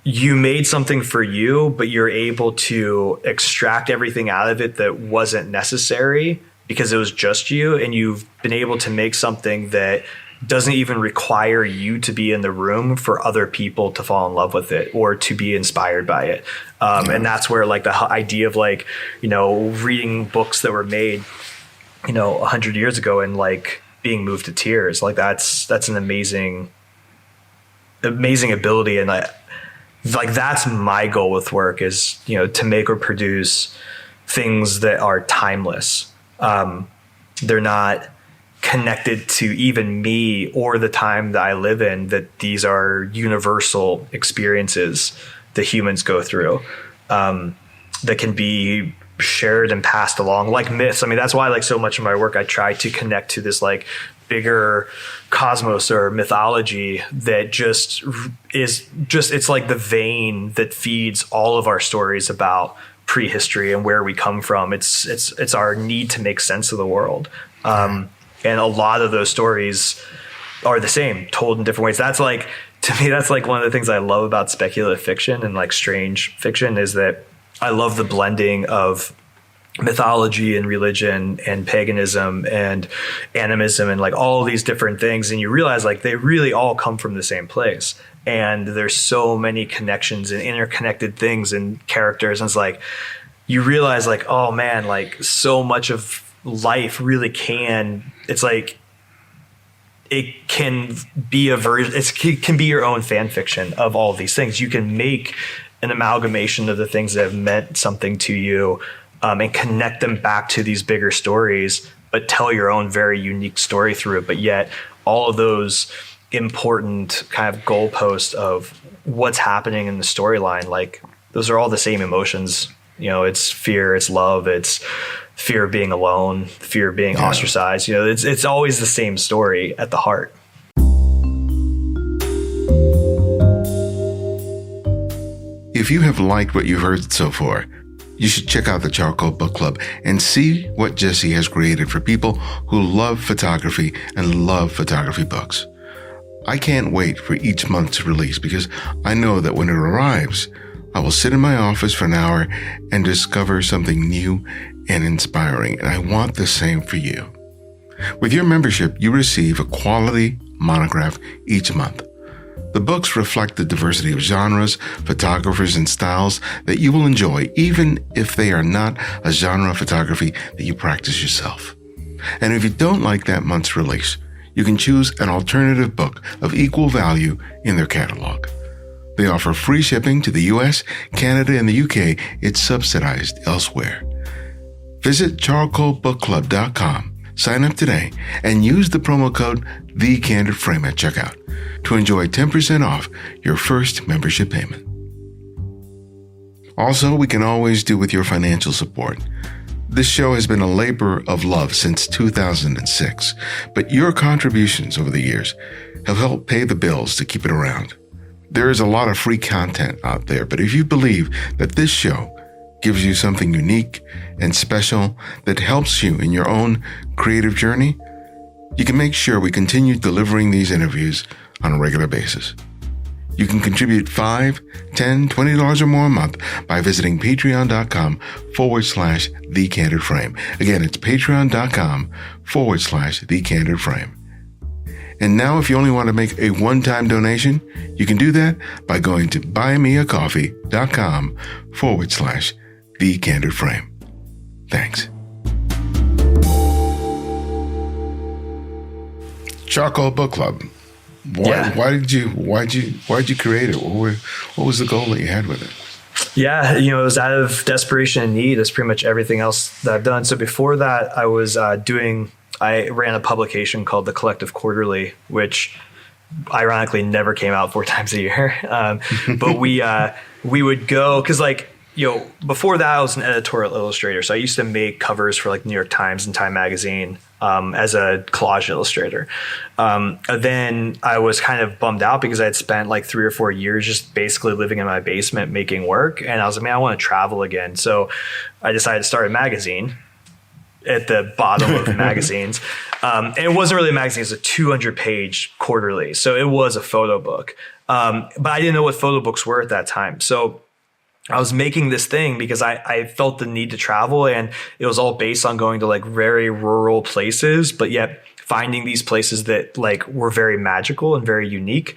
you made something for you, but you're able to extract everything out of it that wasn't necessary because it was just you. And you've been able to make something that doesn't even require you to be in the room for other people to fall in love with it or to be inspired by it. And that's where like the idea of like, reading books that were made 100 years ago and like being moved to tears, like that's an amazing ability. And like that's my goal with work is, to make or produce things that are timeless. They're not connected to even me or the time that I live in, that these are universal experiences that humans go through, that can be shared and passed along like myths. I mean, that's why like so much of my work, I try to connect to this like bigger cosmos or mythology that just it's like the vein that feeds all of our stories about prehistory and where we come from. It's our need to make sense of the world. And a lot of those stories are the same, told in different ways. That's like, to me, that's like one of the things I love about speculative fiction and like strange fiction, is that I love the blending of mythology and religion and paganism and animism and like all these different things. And you realize like they really all come from the same place. And there's so many connections and interconnected things and characters. And it's like, you realize like, oh man, like so much of life really it's like, it can be it can be your own fan fiction of all of these things. You can make an amalgamation of the things that have meant something to you, and connect them back to these bigger stories, but tell your own very unique story through it. But yet all of those important kind of goalposts of what's happening in the storyline, like those are all the same emotions. It's fear, it's love, it's fear of being alone, fear of being ostracized. It's always the same story at the heart. If you have liked what you've heard so far, you should check out the Charcoal Book Club and see what Jesse has created for people who love photography and love photography books. I can't wait for each month's release because I know that when it arrives, I will sit in my office for an hour and discover something new and inspiring, and I want the same for you. With your membership, you receive a quality monograph each month. The books reflect the diversity of genres, photographers, and styles that you will enjoy, even if they are not a genre of photography that you practice yourself. And if you don't like that month's release, you can choose an alternative book of equal value in their catalog. They offer free shipping to the US, Canada, and the UK. It's subsidized elsewhere. Visit charcoalbookclub.com, sign up today, and use the promo code TheCandidFrame at checkout to enjoy 10% off your first membership payment. Also, we can always do with your financial support. This show has been a labor of love since 2006, but your contributions over the years have helped pay the bills to keep it around. There is a lot of free content out there, but if you believe that this show gives you something unique and special that helps you in your own creative journey, you can make sure we continue delivering these interviews on a regular basis. You can contribute $5, $10, $20 or more a month by visiting patreon.com/TheCandidFrame. Again, it's patreon.com/TheCandidFrame. And now, if you only want to make a one-time donation, you can do that by going to buymeacoffee.com/TheCandidFrame. Thanks. Charcoal Book Club. Why did you create it? What was the goal that you had with it? Yeah, it was out of desperation and need, as pretty much everything else that I've done. So before that, I was I ran a publication called The Collective Quarterly, which ironically never came out 4 times a year. But we would go, because before that I was an editorial illustrator. So I used to make covers for New York Times and Time Magazine as a collage illustrator. Then I was kind of bummed out because I had spent 3 or 4 years just basically living in my basement making work. And I was like, man, I want to travel again. So I decided to start a magazine at the bottom of magazines. And it wasn't really a magazine. It was a 200-page quarterly. So it was a photo book. But I didn't know what photo books were at that time. So I was making this thing because I felt the need to travel, and it was all based on going to very rural places, but yet finding these places that were very magical and very unique.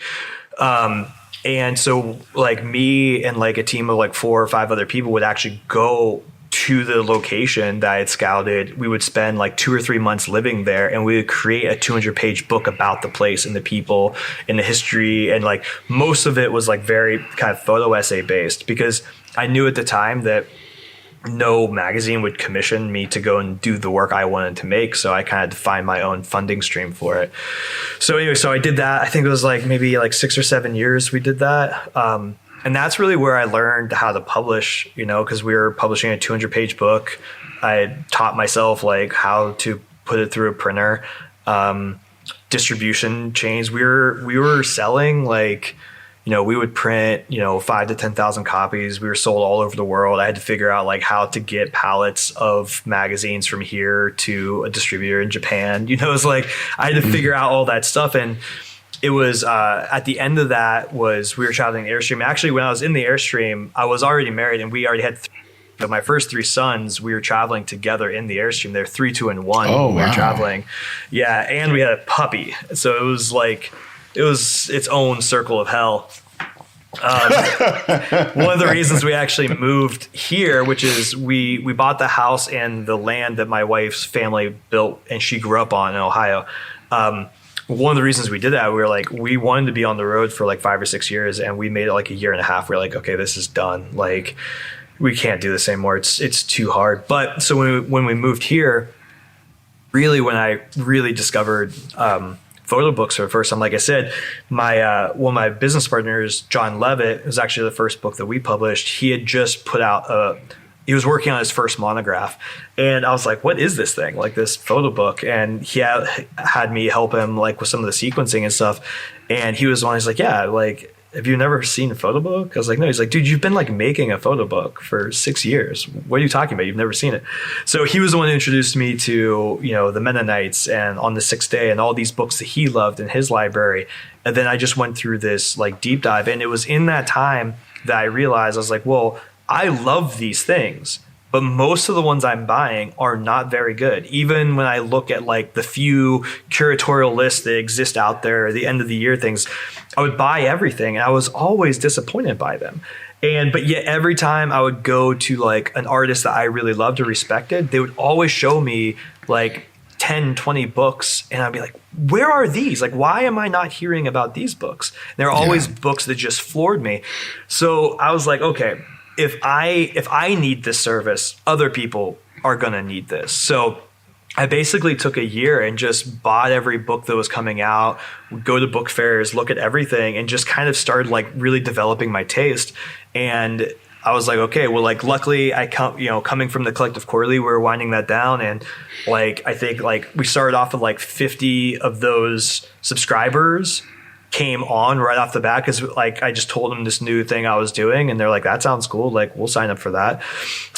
And so me and a team of 4 or 5 other people would actually go to the location that I had scouted. We would spend 2 or 3 months living there, and we would create a 200-page book about the place and the people and the history. And most of it was very kind of photo essay based, because I knew at the time that no magazine would commission me to go and do the work I wanted to make. So I kind of had to find my own funding stream for it. So anyway, I did that. I think it was maybe 6 or 7 years we did that. And that's really where I learned how to publish, because we were publishing a 200-page book. I had taught myself how to put it through a printer, distribution chains. We were selling we would print 5,000 to 10,000 copies. We were sold all over the world. I had to figure out how to get pallets of magazines from here to a distributor in Japan. I had to figure out all that stuff. And it was at the end of that was we were traveling the Airstream. Actually, when I was in the Airstream, I was already married, and we already had my first 3 sons. We were traveling together in the Airstream. They're 3, 2, and 1. Oh, when we were traveling. Yeah, and we had a puppy. So it was it was its own circle of hell. One of the reasons we actually moved here, which is we bought the house and the land that my wife's family built and she grew up on in Ohio. One of the reasons we did that, we were we wanted to be on the road for 5 or 6 years, and we made it a year and a half. We were okay, this is done. We can't do this anymore. It's too hard. But so when we moved here, really when I really discovered photo books for the first time, like I said, my one of my business partners, John Levitt, was actually the first book that we published. He had just put out he was working on his first monograph, and I was like, what is this thing? This photo book. And he had me help him with some of the sequencing and stuff. And he was the one, he's like, yeah, have you never seen a photo book? I was like, no. He's like, dude, you've been like making a photo book for 6 years. What are you talking about? You've never seen it. So he was the one who introduced me to, the Mennonites and On the Sixth Day and all these books that he loved in his library. And then I just went through this like deep dive. And it was in that time that I realized, I was like, well, I love these things, but most of the ones I'm buying are not very good. Even when I look at like the few curatorial lists that exist out there, the end of the year things, I would buy everything and I was always disappointed by them. But yet every time I would go to like an artist that I really loved or respected, they would always show me like 10, 20 books. And I'd be like, where are these? Like, why am I not hearing about these books? And there are always books that just floored me. So I was like, okay, if I need this service, other people are going to need this. So I basically took a year and just bought every book that was coming out, would go to book fairs, look at everything, and just kind of started like really developing my taste. And I was like, okay, well, like luckily coming from the Collective Quarterly, we were winding that down. And like, I think like we started off with like 50 of those subscribers came on right off the bat because like I just told them this new thing I was doing and they're like, that sounds cool, like we'll sign up for that.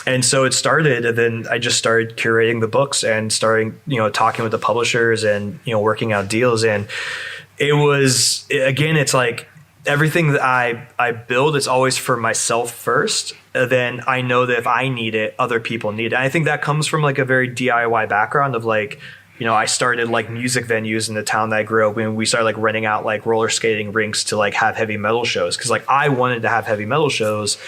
And so it started, and then I just started curating the books and starting talking with the publishers and working out deals. And it was, again, it's like everything that I build, it's always for myself first. Then I know that if I need it, other people need it. And I think that comes from like a very DIY background of like, I started like music venues in the town that I grew up in. We started like renting out like roller skating rinks to like have heavy metal shows. Cause like I wanted to have heavy metal shows,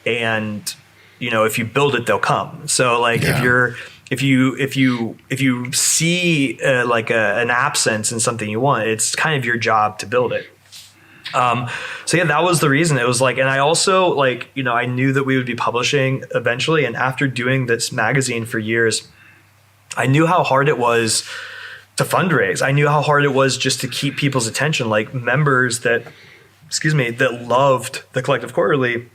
and if you build it, they'll come. So like if you see like an absence in something you want, it's kind of your job to build it. So yeah, that was the reason. It was like, and I also like, I knew that we would be publishing eventually. And after doing this magazine for years, I knew how hard it was to fundraise. I knew how hard it was just to keep people's attention, like members that loved the Collective Quarterly.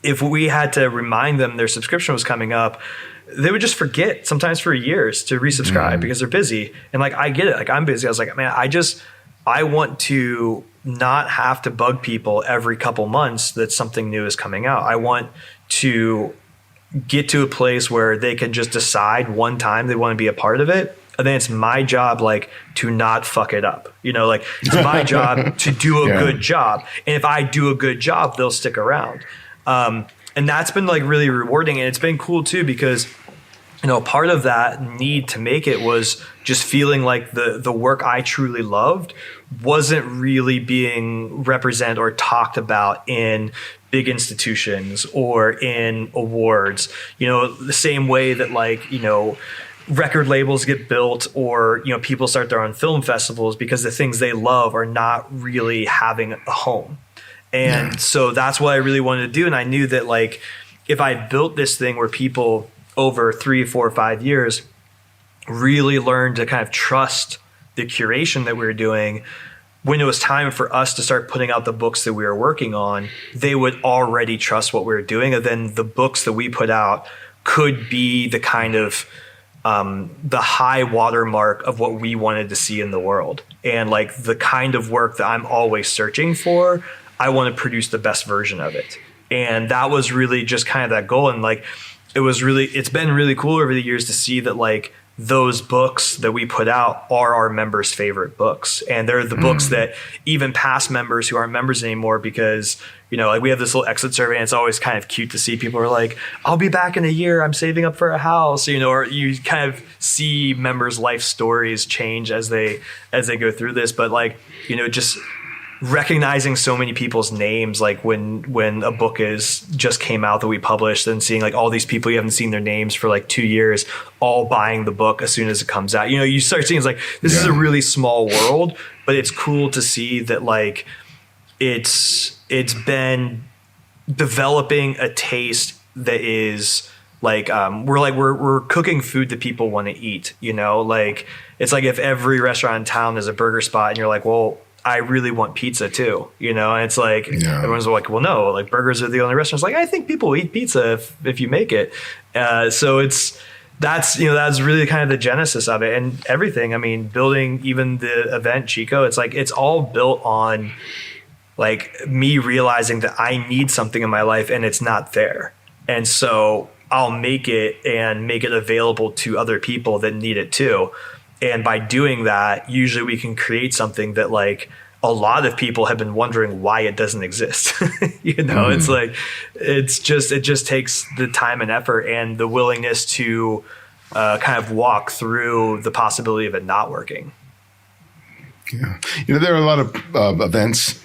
If we had to remind them their subscription was coming up, they would just forget sometimes for years to resubscribe because they're busy. And like, I get it. Like I'm busy. I was like, man, I want to not have to bug people every couple months that something new is coming out. I want to get to a place where they can just decide one time they want to be a part of it. And then it's my job, like, to not fuck it up. Like it's my job to do a good job. And if I do a good job, they'll stick around. And that's been like really rewarding. And it's been cool too, because, part of that need to make it was just feeling like the work I truly loved wasn't really being represented or talked about in big institutions or in awards, the same way that like, record labels get built or, people start their own film festivals because the things they love are not really having a home. And so that's what I really wanted to do. And I knew that like, if I built this thing where people over 3, 4, 5 years really learned to kind of trust the curation that we were doing, when it was time for us to start putting out the books that we were working on, they would already trust what we were doing. And then the books that we put out could be the kind of the high watermark of what we wanted to see in the world. And like the kind of work that I'm always searching for, I want to produce the best version of it. And that was really just kind of that goal. And like, it's been really cool over the years to see that like those books that we put out are our members' favorite books. And they're the books that even past members who aren't members anymore, because, like we have this little exit survey and it's always kind of cute to see people are like, I'll be back in a year. I'm saving up for a house, or you kind of see members' life stories change as they go through this. But like, just recognizing so many people's names, like when a book is just came out that we published, and seeing like all these people you haven't seen their names for like 2 years all buying the book as soon as it comes out, you start seeing it's like this is a really small world, but it's cool to see that like it's been developing a taste that is like we're cooking food that people want to eat, like it's like if every restaurant in town is a burger spot and you're like, well, I really want pizza too, and it's like, everyone's like, well, no, like burgers are the only restaurants. Like, I think people eat pizza if you make it. So that's really kind of the genesis of it and everything. I mean, building even the event Chico, it's like, it's all built on like me realizing that I need something in my life and it's not there. And so I'll make it and make it available to other people that need it too. And by doing that, usually we can create something that like a lot of people have been wondering why it doesn't exist. It's like, it just takes the time and effort and the willingness to kind of walk through the possibility of it not working. Yeah. There are a lot of events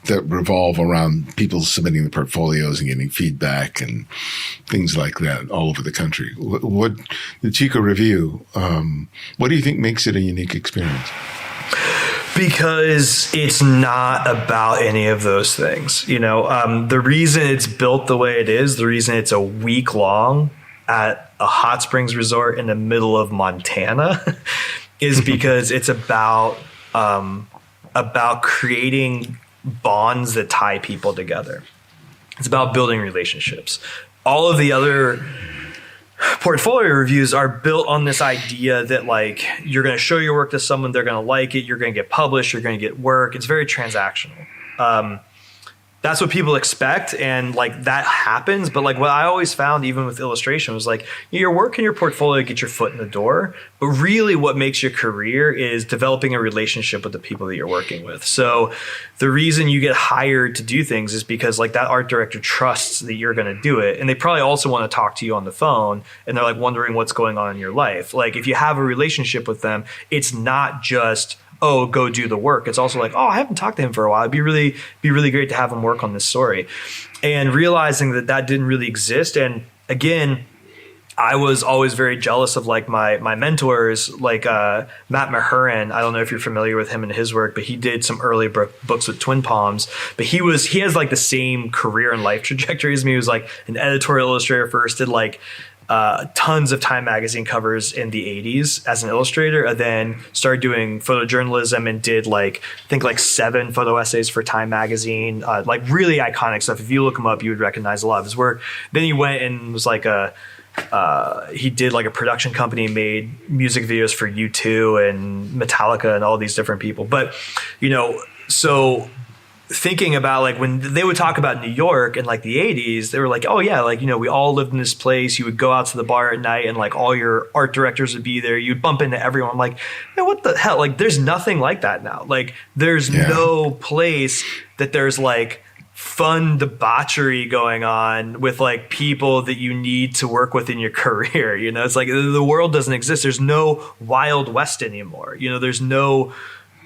that revolve around people submitting the portfolios and getting feedback and things like that all over the country. What the Chico Review, what do you think makes it a unique experience? Because it's not about any of those things. The reason it's built the way it is, the reason it's a week long at a hot springs resort in the middle of Montana is because it's about creating bonds that tie people together. It's about building relationships. All of the other portfolio reviews are built on this idea that like you're going to show your work to someone, they're going to like it, you're going to get published, you're going to get work. It's very transactional. That's what people expect, and like that happens. But like what I always found, even with illustration, was like your work in your portfolio get your foot in the door, but really what makes your career is developing a relationship with the people that you're working with. So the reason you get hired to do things is because like that art director trusts that you're going to do it, and they probably also want to talk to you on the phone, and they're like wondering what's going on in your life. Like if you have a relationship with them, it's not just go do the work. It's also like, I haven't talked to him for a while. It'd be really great to have him work on this story. And realizing that didn't really exist. And again, I was always very jealous of like my mentors, like Matt Mahurin. I don't know if you're familiar with him and his work, but he did some early books with Twin Palms. But he has like the same career and life trajectory as me. He was like an editorial illustrator first, did like tons of Time magazine covers in the 80s as an illustrator, and then started doing photojournalism and did like 7 photo essays for Time magazine, like really iconic stuff. If you look him up, you would recognize a lot of his work. Then he went and was like he did like a production company, made music videos for U2 and Metallica and all these different people. But so thinking about like when they would talk about New York in like the 80s, they were like, oh yeah, like, we all lived in this place. You would go out to the bar at night and like all your art directors would be there. You'd bump into everyone. I'm like, man, what the hell? Like there's nothing like that now. Like there's no place that there's like fun debauchery going on with like people that you need to work with in your career. It's like the world doesn't exist. There's no Wild West anymore. There's no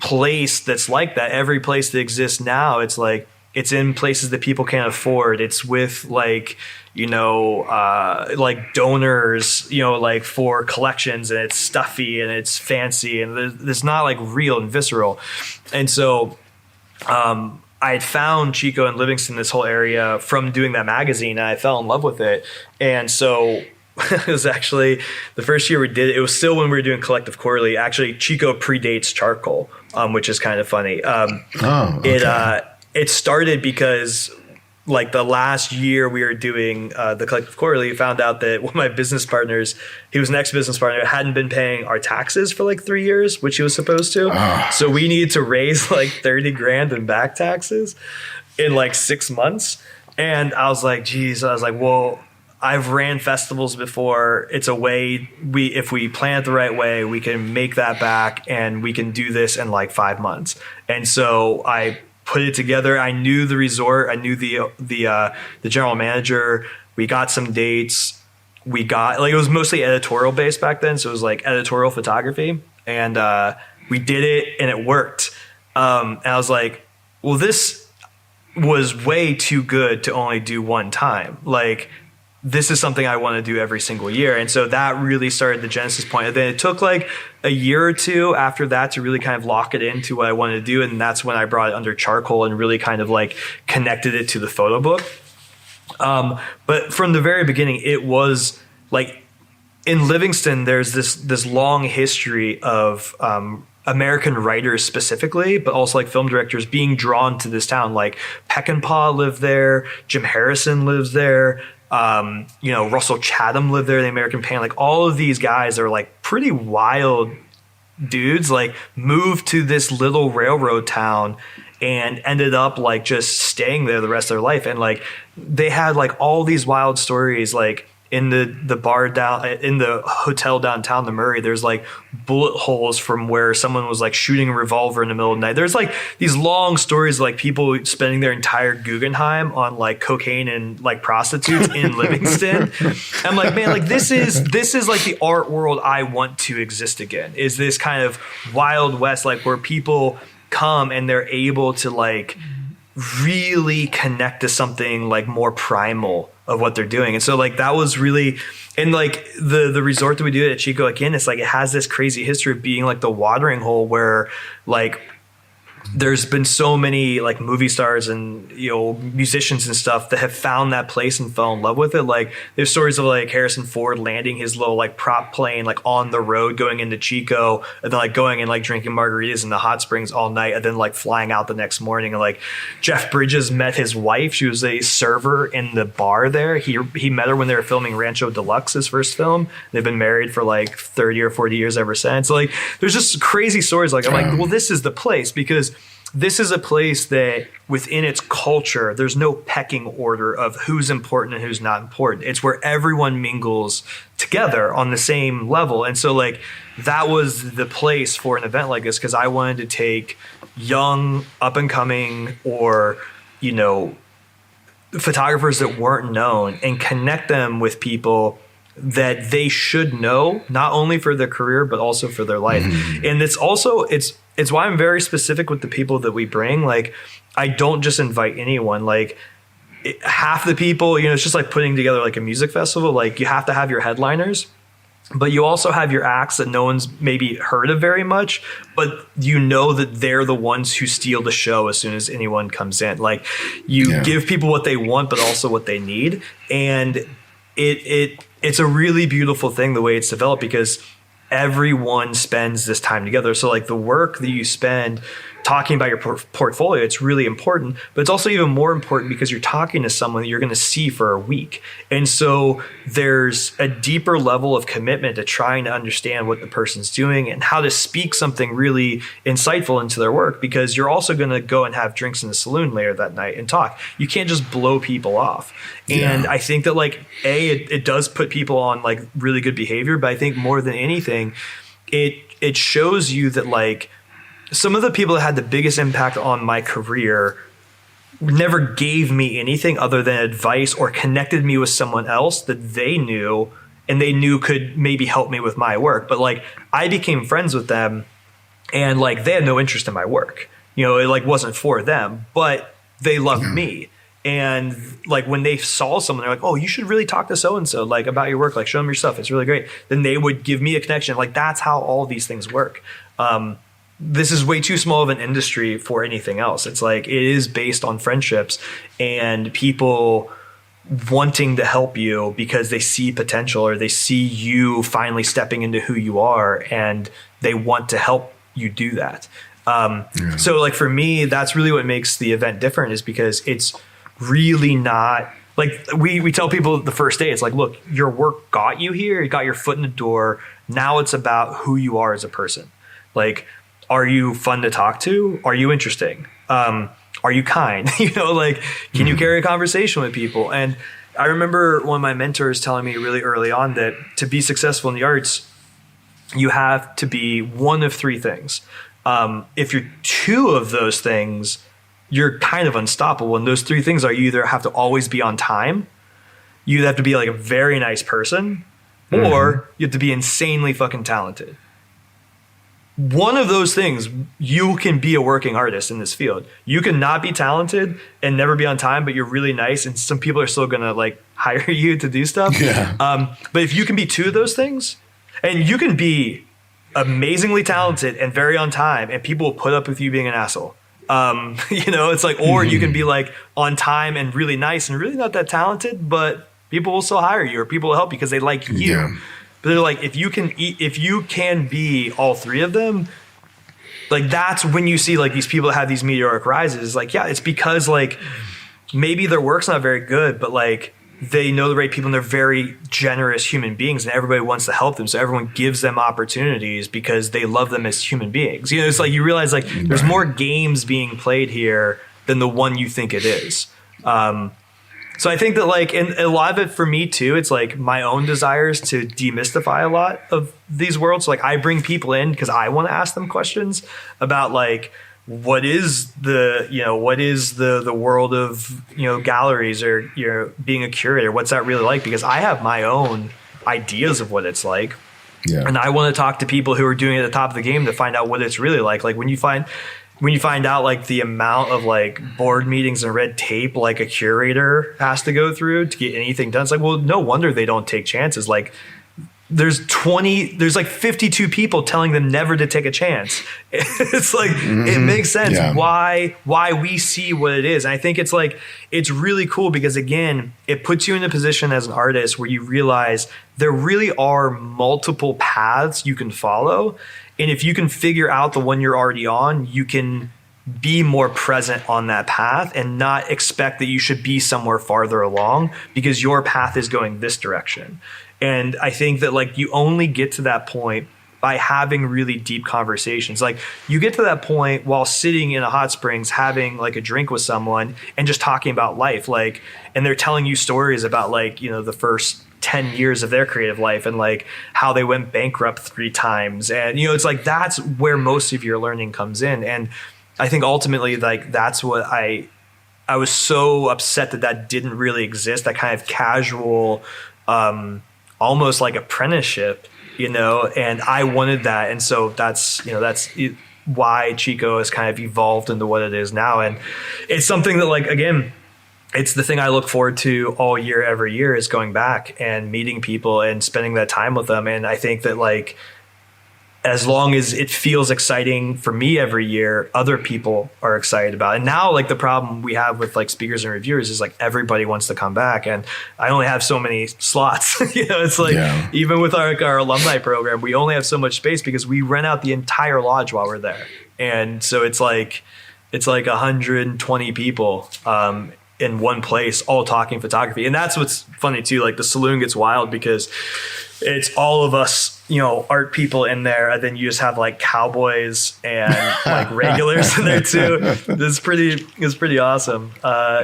place that's like that. Every place that exists now, it's like it's in places that people can't afford. It's with like like donors, like for collections, and it's stuffy and it's fancy and it's not like real and visceral. And so I had found Chico and Livingston, this whole area, from doing that magazine, and I fell in love with it. And so it was actually the first year we did it. It was still when we were doing Collective Quarterly. Actually, Chico predates charcoal, which is kind of funny. Okay. It started because like the last year we were doing the Collective Quarterly, found out that one of my business partners, he was an ex-business partner, hadn't been paying our taxes for like 3 years, which he was supposed to. So we needed to raise like 30 grand in back taxes in like 6 months. And I was like, well, I've ran festivals before. It's a way if we plan it the right way, we can make that back, and we can do this in like 5 months. And so I put it together. I knew the resort. I knew the general manager. We got some dates. We got like, it was mostly editorial based back then. So it was like editorial photography, and we did it and it worked. And I was like, well, this was way too good to only do one time. Like, this is something I want to do every single year. And so that really started the genesis point. And then it took like a year or two after that to really kind of lock it into what I wanted to do. And that's when I brought it under charcoal and really kind of like connected it to the photo book. But from the very beginning, it was like in Livingston, there's this long history of American writers specifically, but also like film directors being drawn to this town. Like Peckinpah lived there. Jim Harrison lives there. Russell Chatham lived there, the American Painter. Like all of these guys are like pretty wild dudes, like moved to this little railroad town and ended up like just staying there the rest of their life. And like they had like all these wild stories, like in the bar down in the hotel downtown, the Murray, there's like bullet holes from where someone was like shooting a revolver in the middle of the night. There's like these long stories, like people spending their entire Guggenheim on like cocaine and like prostitutes in Livingston. I'm like, man, like this is like the art world I want to exist again, is this kind of Wild West, like where people come and they're able to like really connect to something like more primal of what they're doing. And so like that was really, and like the resort that we do at Chico, again, it's like it has this crazy history of being like the watering hole where like there's been so many like movie stars and, you know, musicians and stuff that have found that place and fell in love with it. Like there's stories of like Harrison Ford landing his little like prop plane like on the road going into Chico, and then like going and like drinking margaritas in the hot springs all night, and then like flying out the next morning. And like Jeff Bridges met his wife. She was a server in the bar there. He met her when they were filming Rancho Deluxe, his first film. They've been married for like 30 or 40 years ever since. Like there's just crazy stories. Like I'm like, well, this is the place, because this is a place that within its culture, there's no pecking order of who's important and who's not important. It's where everyone mingles together on the same level. And so like that was the place for an event like this, because I wanted to take young, up and coming, or, you know, photographers that weren't known and connect them with people that they should know, not only for their career, but also for their life. Mm-hmm. And it's why I'm very specific with the people that we bring. Like, I don't just invite anyone. Like, half the people, you know, it's just like putting together like a music festival. Like, you have to have your headliners, but you also have your acts that no one's maybe heard of very much, but you know that they're the ones who steal the show as soon as anyone comes in. Like, you give people what they want, but also what they need. And it's a really beautiful thing the way it's developed, because everyone spends this time together. So like the work that you spend talking about your portfolio, it's really important, but it's also even more important because you're talking to someone that you're going to see for a week. And so there's a deeper level of commitment to trying to understand what the person's doing and how to speak something really insightful into their work, because you're also going to go and have drinks in the saloon later that night and talk. You can't just blow people off. And I think that like, it does put people on like really good behavior, but I think more than anything, it shows you that like, some of the people that had the biggest impact on my career never gave me anything other than advice, or connected me with someone else that they knew and they knew could maybe help me with my work. But like, I became friends with them, and like they had no interest in my work. You know, it like wasn't for them, but they loved me. And like when they saw someone, they're like, oh, you should really talk to so-and-so like about your work, like show them your stuff. It's really great. Then they would give me a connection. Like that's how all these things work. This is way too small of an industry for anything else. It's like, it is based on friendships and people wanting to help you because they see potential, or they see you finally stepping into who you are, and they want to help you do that. So like for me, that's really what makes the event different, is because it's really not like we tell people the first day, it's like, look, your work got you here. You got your foot in the door. Now it's about who you are as a person. Like, are you fun to talk to? Are you interesting? Are you kind? You know, like, can you carry a conversation with people? And I remember one of my mentors telling me really early on that to be successful in the arts, you have to be one of three things. If you're two of those things, you're kind of unstoppable. And those three things are, you either have to always be on time, you have to be like a very nice person, or you have to be insanely fucking talented. One of those things, you can be a working artist in this field. You can not be talented and never be on time, but you're really nice, and some people are still going to like hire you to do stuff. Yeah. But if you can be two of those things, and you can be amazingly talented and very on time, and people will put up with you being an asshole. You know, it's like, or you can be like on time and really nice and really not that talented, but people will still hire you, or people will help you because they like you. Yeah. But they're like, if you can be all three of them, like that's when you see like these people that have these meteoric rises. Like, yeah, it's because like maybe their work's not very good, but like they know the right people and they're very generous human beings and everybody wants to help them. So everyone gives them opportunities because they love them as human beings. You know, it's like you realize like there's more games being played here than the one you think it is. So I think that like, and a lot of it for me too, it's like my own desires to demystify a lot of these worlds. So like I bring people in because I want to ask them questions about like, what is the world of, galleries or, being a curator? What's that really like? Because I have my own ideas of what it's like. Yeah. And I want to talk to people who are doing it at the top of the game to find out what it's really like. Like when you find out like the amount of like board meetings and red tape like a curator has to go through to get anything done, it's like, well, no wonder they don't take chances. Like there's like 52 people telling them never to take a chance. It's like, it makes sense why we see what it is. And I think it's like, it's really cool because again, it puts you in a position as an artist where you realize there really are multiple paths you can follow. And if you can figure out the one you're already on, you can be more present on that path and not expect that you should be somewhere farther along because your path is going this direction. And I think that like you only get to that point by having really deep conversations. Like you get to that point while sitting in a hot springs, having like a drink with someone and just talking about life. Like, and they're telling you stories about like, the first 10 years of their creative life and like how they went bankrupt 3 times. And, it's like, that's where most of your learning comes in. And I think ultimately like, that's what I was so upset that didn't really exist. That kind of casual, almost like apprenticeship, and I wanted that. And so that's why Chico has kind of evolved into what it is now. And it's something that like, again, it's the thing I look forward to all year, every year is going back and meeting people and spending that time with them. And I think that like, as long as it feels exciting for me every year, other people are excited about it. And now like the problem we have with like speakers and reviewers is like everybody wants to come back and I only have so many slots. It's like even with our alumni program, we only have so much space because we rent out the entire lodge while we're there. And so it's like 120 people in one place all talking photography. And that's what's funny too. Like the saloon gets wild because it's all of us, art people in there, and then you just have like cowboys and like regulars in there too. It's pretty awesome.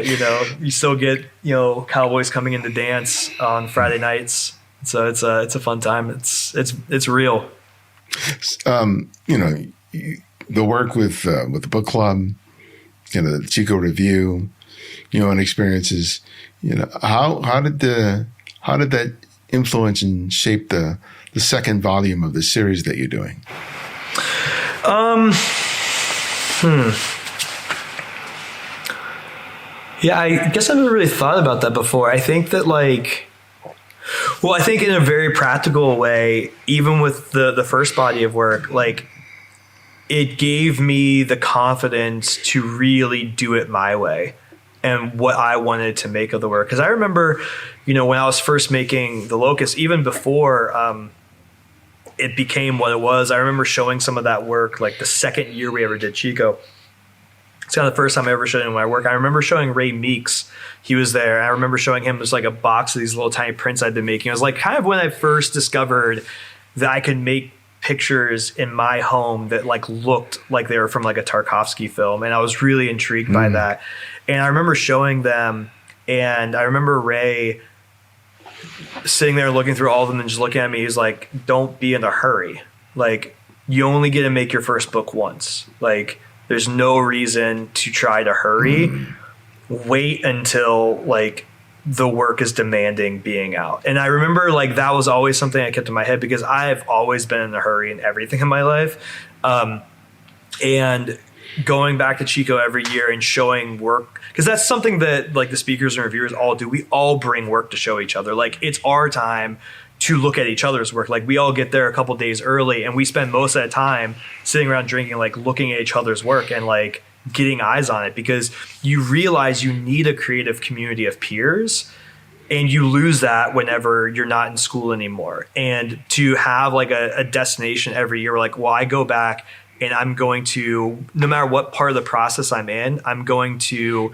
You still get, cowboys coming in to dance on Friday nights. So it's a fun time. It's real. The work with the book club, the Chico Review, and experiences, how did that influence and shape the second volume of the series that you're doing? Yeah, I guess I've never really thought about that before. I think that I think in a very practical way, even with the first body of work, like it gave me the confidence to really do it my way and what I wanted to make of the work. Because I remember, when I was first making The Locust, even before it became what it was, I remember showing some of that work like the second year we ever did Chico. It's kind of the first time I ever showed him my work. I remember showing Ray Meeks. He was there. I remember showing him just like a box of these little tiny prints I'd been making. It was like kind of when I first discovered that I could make pictures in my home that like looked like they were from like a Tarkovsky film. And I was really intrigued by that. And I remember showing them, and I remember Ray sitting there looking through all of them and just looking at me. He's like, don't be in a hurry. Like, you only get to make your first book once. Like, there's no reason to try to hurry. Wait until like the work is demanding being out. And I remember like that was always something I kept in my head because I've always been in a hurry in everything in my life. And going back to Chico every year and showing work, because that's something that like the speakers and reviewers all do. We all bring work to show each other. Like it's our time to look at each other's work. Like we all get there a couple days early and we spend most of that time sitting around drinking, like looking at each other's work and like getting eyes on it, because you realize you need a creative community of peers and you lose that whenever you're not in school anymore. And to have like a destination every year, like, well, I go back and I'm going to, no matter what part of the process I'm in, I'm going to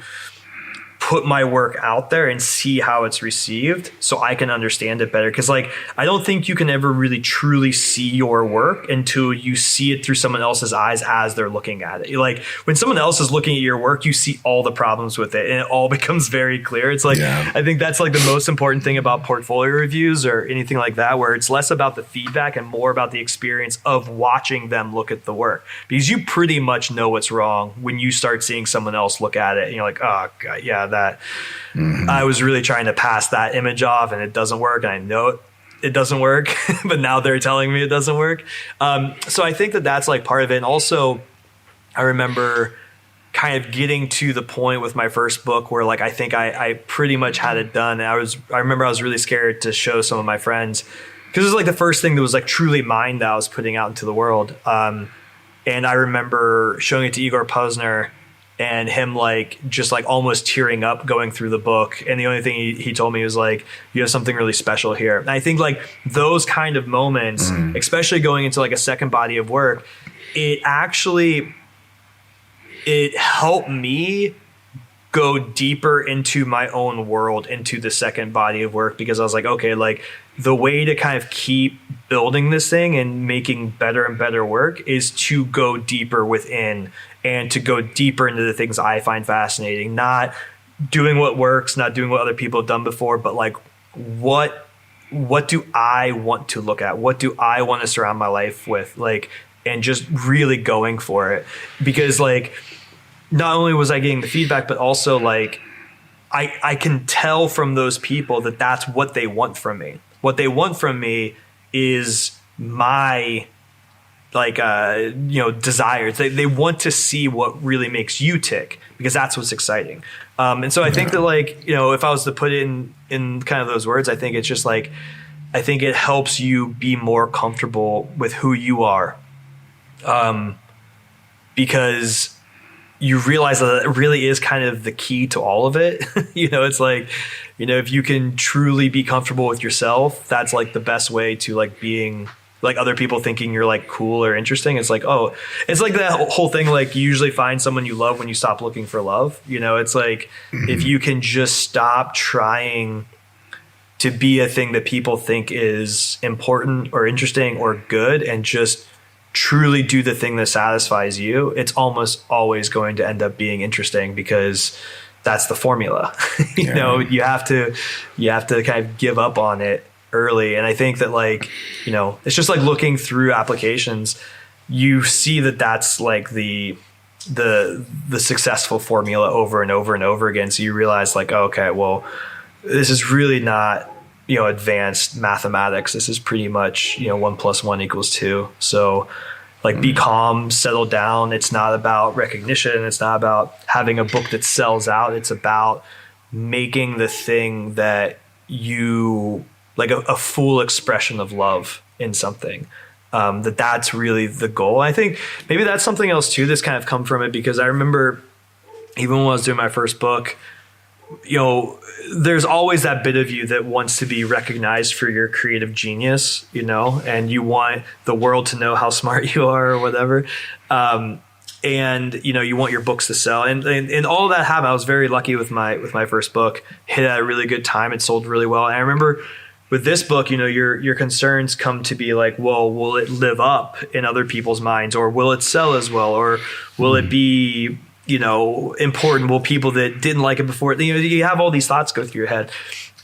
put my work out there and see how it's received so I can understand it better. Cause like, I don't think you can ever really truly see your work until you see it through someone else's eyes as they're looking at it. Like when someone else is looking at your work, you see all the problems with it and it all becomes very clear. It's like, I think that's like the most important thing about portfolio reviews or anything like that, where it's less about the feedback and more about the experience of watching them look at the work, because you pretty much know what's wrong when you start seeing someone else look at it and you're like, oh God, yeah, that I was really trying to pass that image off and it doesn't work. And I know it doesn't work, but now they're telling me it doesn't work. So I think that that's like part of it. And also I remember kind of getting to the point with my first book where like, I think I pretty much had it done. And I remember I was really scared to show some of my friends because it was like the first thing that was like truly mine that I was putting out into the world. And I remember showing it to Igor Posner and him like just like almost tearing up going through the book. And the only thing he told me was like, you have something really special here. And I think like those kind of moments, especially going into like a second body of work, it helped me go deeper into my own world, into the second body of work, because I was like, okay, like the way to kind of keep building this thing and making better and better work is to go deeper within and to go deeper into the things I find fascinating, not doing what works, not doing what other people have done before, but like what do I want to look at? What do I want to surround my life with? Like, and just really going for it, because like, not only was I getting the feedback, but also like I can tell from those people that that's what they want from me. What they want from me is my like, desires. They want to see what really makes you tick, because that's what's exciting. And so I think that like, if I was to put it in kind of those words, I think it's just like, I think it helps you be more comfortable with who you are. Because you realize that it really is kind of the key to all of it. It's like, if you can truly be comfortable with yourself, that's like the best way to like being like other people thinking you're like cool or interesting. It's like, oh, it's like that whole thing. Like you usually find someone you love when you stop looking for love. It's like, if you can just stop trying to be a thing that people think is important or interesting or good and just truly do the thing that satisfies you, it's almost always going to end up being interesting, because that's the formula. You have to kind of give up on it early. And I think that like, it's just like looking through applications, you see that that's like the successful formula over and over and over again. So you realize like, oh, okay, well, this is really not, advanced mathematics. This is pretty much, 1 + 1 = 2. So like be calm, settle down. It's not about recognition. It's not about having a book that sells out. It's about making the thing that you like a full expression of love in something. That's really the goal. I think maybe that's something else too that's kind of come from it, because I remember even when I was doing my first book, there's always that bit of you that wants to be recognized for your creative genius, and you want the world to know how smart you are or whatever. And, you want your books to sell, and all that happened. I was very lucky with my first book, hit at a really good time. It sold really well. And I remember with this book, your concerns come to be like, well, will it live up in other people's minds, or will it sell as well? Or will it be, important? Will people that didn't like it before, you have all these thoughts go through your head.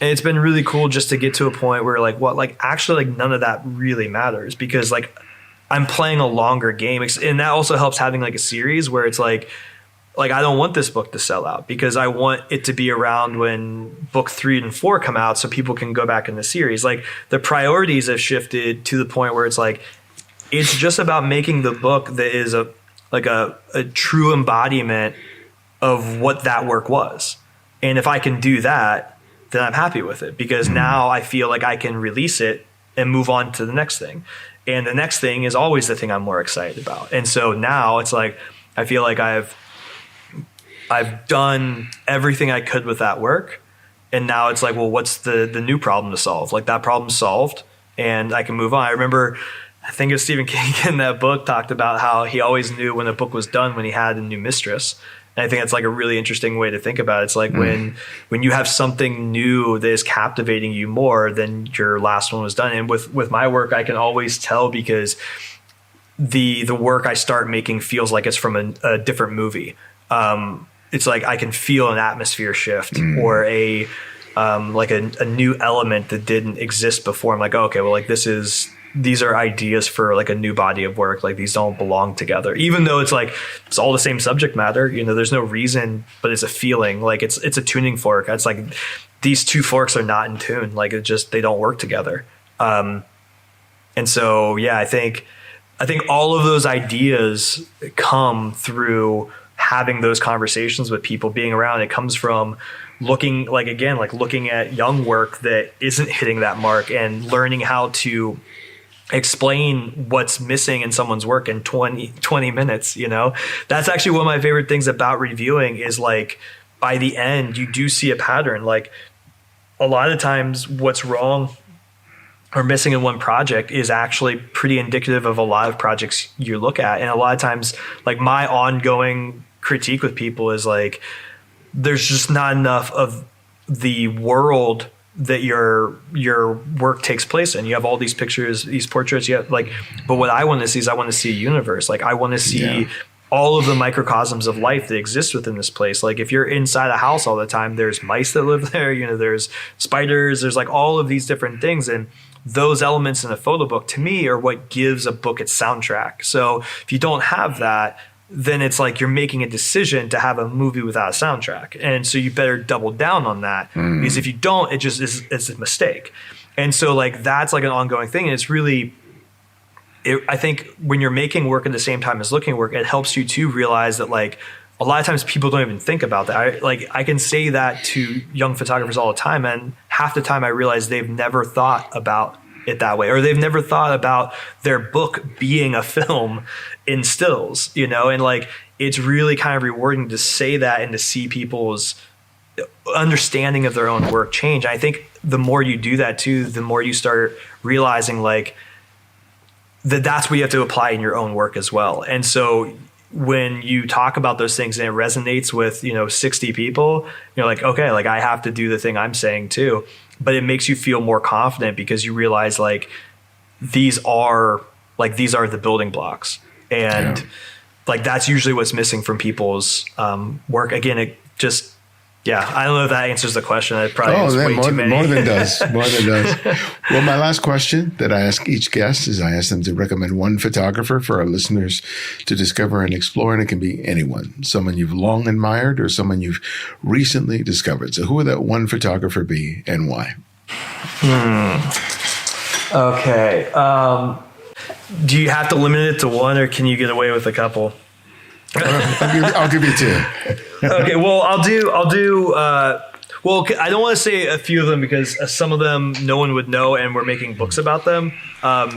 And it's been really cool just to get to a point where like, what, like actually like none of that really matters, because like I'm playing a longer game. And that also helps having like a series where it's like I don't want this book to sell out, because I want it to be around when book 3 and 4 come out so people can go back in the series. Like the priorities have shifted to the point where it's like, it's just about making the book that is a true embodiment of what that work was. And if I can do that, then I'm happy with it, because now I feel like I can release it and move on to the next thing. And the next thing is always the thing I'm more excited about. And so now it's like, I feel like I've done everything I could with that work. And now it's like, well, what's the new problem to solve? Like that problem's solved and I can move on. I remember, I think it was Stephen King in that book talked about how he always knew when a book was done when he had a new mistress. And I think that's like a really interesting way to think about it. It's like when you have something new that is captivating you more than your last one was done. And with my work, I can always tell because the work I start making feels like it's from a different movie. It's like I can feel an atmosphere shift or a new element that didn't exist before. I'm like, oh, okay, well, like these are ideas for like a new body of work. Like these don't belong together, even though it's like, it's all the same subject matter, there's no reason, but it's a feeling. Like it's a tuning fork. It's like these two forks are not in tune. Like they don't work together. And so, yeah, I think all of those ideas come through having those conversations with people, being around. It comes from looking at young work that isn't hitting that mark and learning how to explain what's missing in someone's work in 20 minutes. That's actually one of my favorite things about reviewing is like by the end you do see a pattern. Like a lot of times what's wrong or missing in one project is actually pretty indicative of a lot of projects you look at. And a lot of times, like my ongoing critique with people is like, there's just not enough of the world that your work takes place in. You have all these pictures, these portraits, but what I want to see is I want to see a universe. Like I want to see all of the microcosms of life that exist within this place. Like if you're inside a house all the time, there's mice that live there, there's spiders, there's like all of these different things. And those elements in a photo book to me are what gives a book its soundtrack. So if you don't have that, then it's like you're making a decision to have a movie without a soundtrack. And so you better double down on that because if you don't, it's a mistake. And so like, that's like an ongoing thing. And it's really, I think when you're making work at the same time as looking at work, it helps you to realize that like a lot of times people don't even think about that. I can say that to young photographers all the time. And half the time I realize they've never thought about it that way, or they've never thought about their book being a film in stills, and like, it's really kind of rewarding to say that and to see people's understanding of their own work change. And I think the more you do that too, the more you start realizing like that's what you have to apply in your own work as well. And so when you talk about those things and it resonates with, 60 people, you're like, okay, like I have to do the thing I'm saying too. But it makes you feel more confident because you realize like these are the building blocks. And like that's usually what's missing from people's work. Again, it just, I don't know if that answers the question. It probably is way too many. More than does. Well, my last question that I ask each guest is I ask them to recommend one photographer for our listeners to discover and explore. And it can be anyone, someone you've long admired or someone you've recently discovered. So who would that one photographer be and why? Okay. Do you have to limit it to one or can you get away with a couple? I'll give you two. Okay, well, I'll do. Well, I don't want to say a few of them because some of them no one would know, and we're making books about them,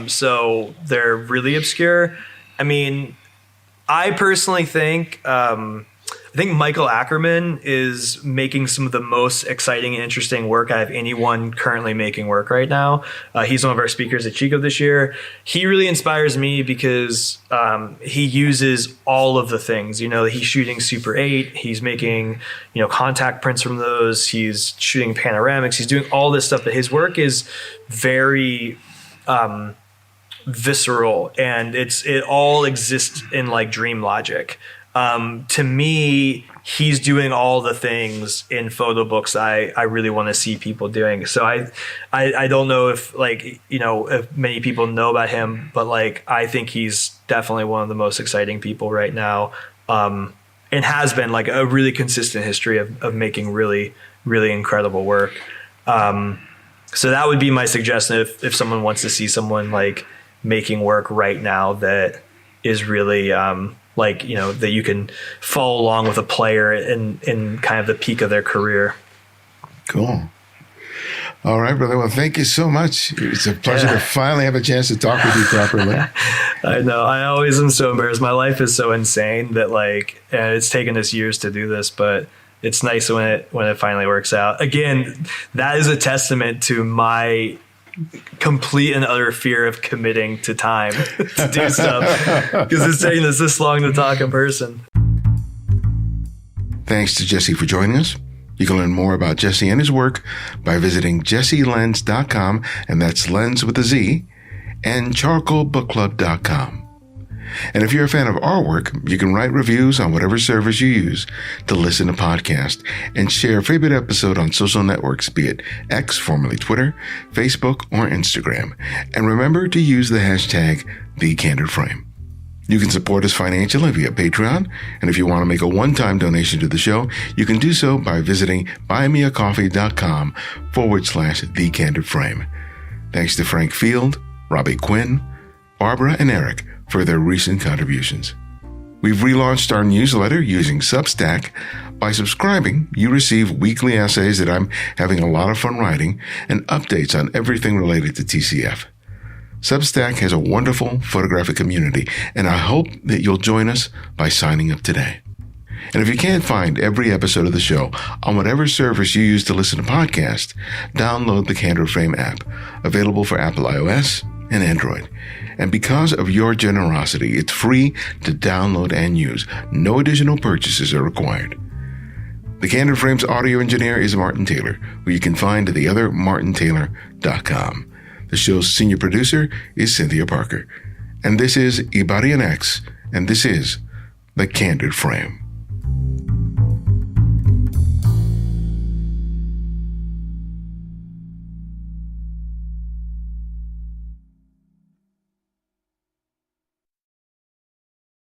so they're really obscure. I mean, I personally think Michael Ackerman is making some of the most exciting and interesting work out of anyone currently making work right now. He's one of our speakers at Chico this year. He really inspires me because he uses all of the things. He's shooting Super 8. He's making, contact prints from those. He's shooting panoramics. He's doing all this stuff. But his work is very visceral, and it all exists in like dream logic. To me, he's doing all the things in photo books I really want to see people doing. So I don't know if if many people know about him, but like I think he's definitely one of the most exciting people right now, and has been like a really consistent history of making really, really incredible work. So that would be my suggestion if someone wants to see someone like making work right now that is really that you can follow along with a player in kind of the peak of their career. Cool. All right, brother. Well, thank you so much. It's a pleasure to finally have a chance to talk with you properly. I know. I always am so embarrassed. My life is so insane that it's taken us years to do this, but it's nice when it finally works out. Again, that is a testament to my complete and utter fear of committing to time to do stuff because it's taking us this long to talk in person. Thanks to Jesse for joining us. You can learn more about Jesse and his work by visiting jesselenz.com, and that's Lenz with a Z, and charcoalbookclub.com. And if you're a fan of our work, you can write reviews on whatever service you use to listen to podcasts and share a favorite episode on social networks, be it X, formerly Twitter, Facebook, or Instagram. And remember to use the hashtag #TheCandidFrame. You can support us financially via Patreon, and if you want to make a one-time donation to the show, you can do so by visiting buymeacoffee.com/TheCandidFrame. Thanks to Frank Field, Robbie Quinn, Barbara, and Eric for their recent contributions. We've relaunched our newsletter using Substack. By subscribing, you receive weekly essays that I'm having a lot of fun writing and updates on everything related to TCF. Substack has a wonderful photographic community, and I hope that you'll join us by signing up today. And if you can't find every episode of the show on whatever service you use to listen to podcasts, download the Candid Frame app, available for Apple iOS and Android. And because of your generosity, it's free to download and use. No additional purchases are required. The Candid Frame's audio engineer is Martin Taylor, who you can find at theothermartintaylor.com. The show's senior producer is Cynthia Parker. And this is Ibarian X, and this is The Candid Frame.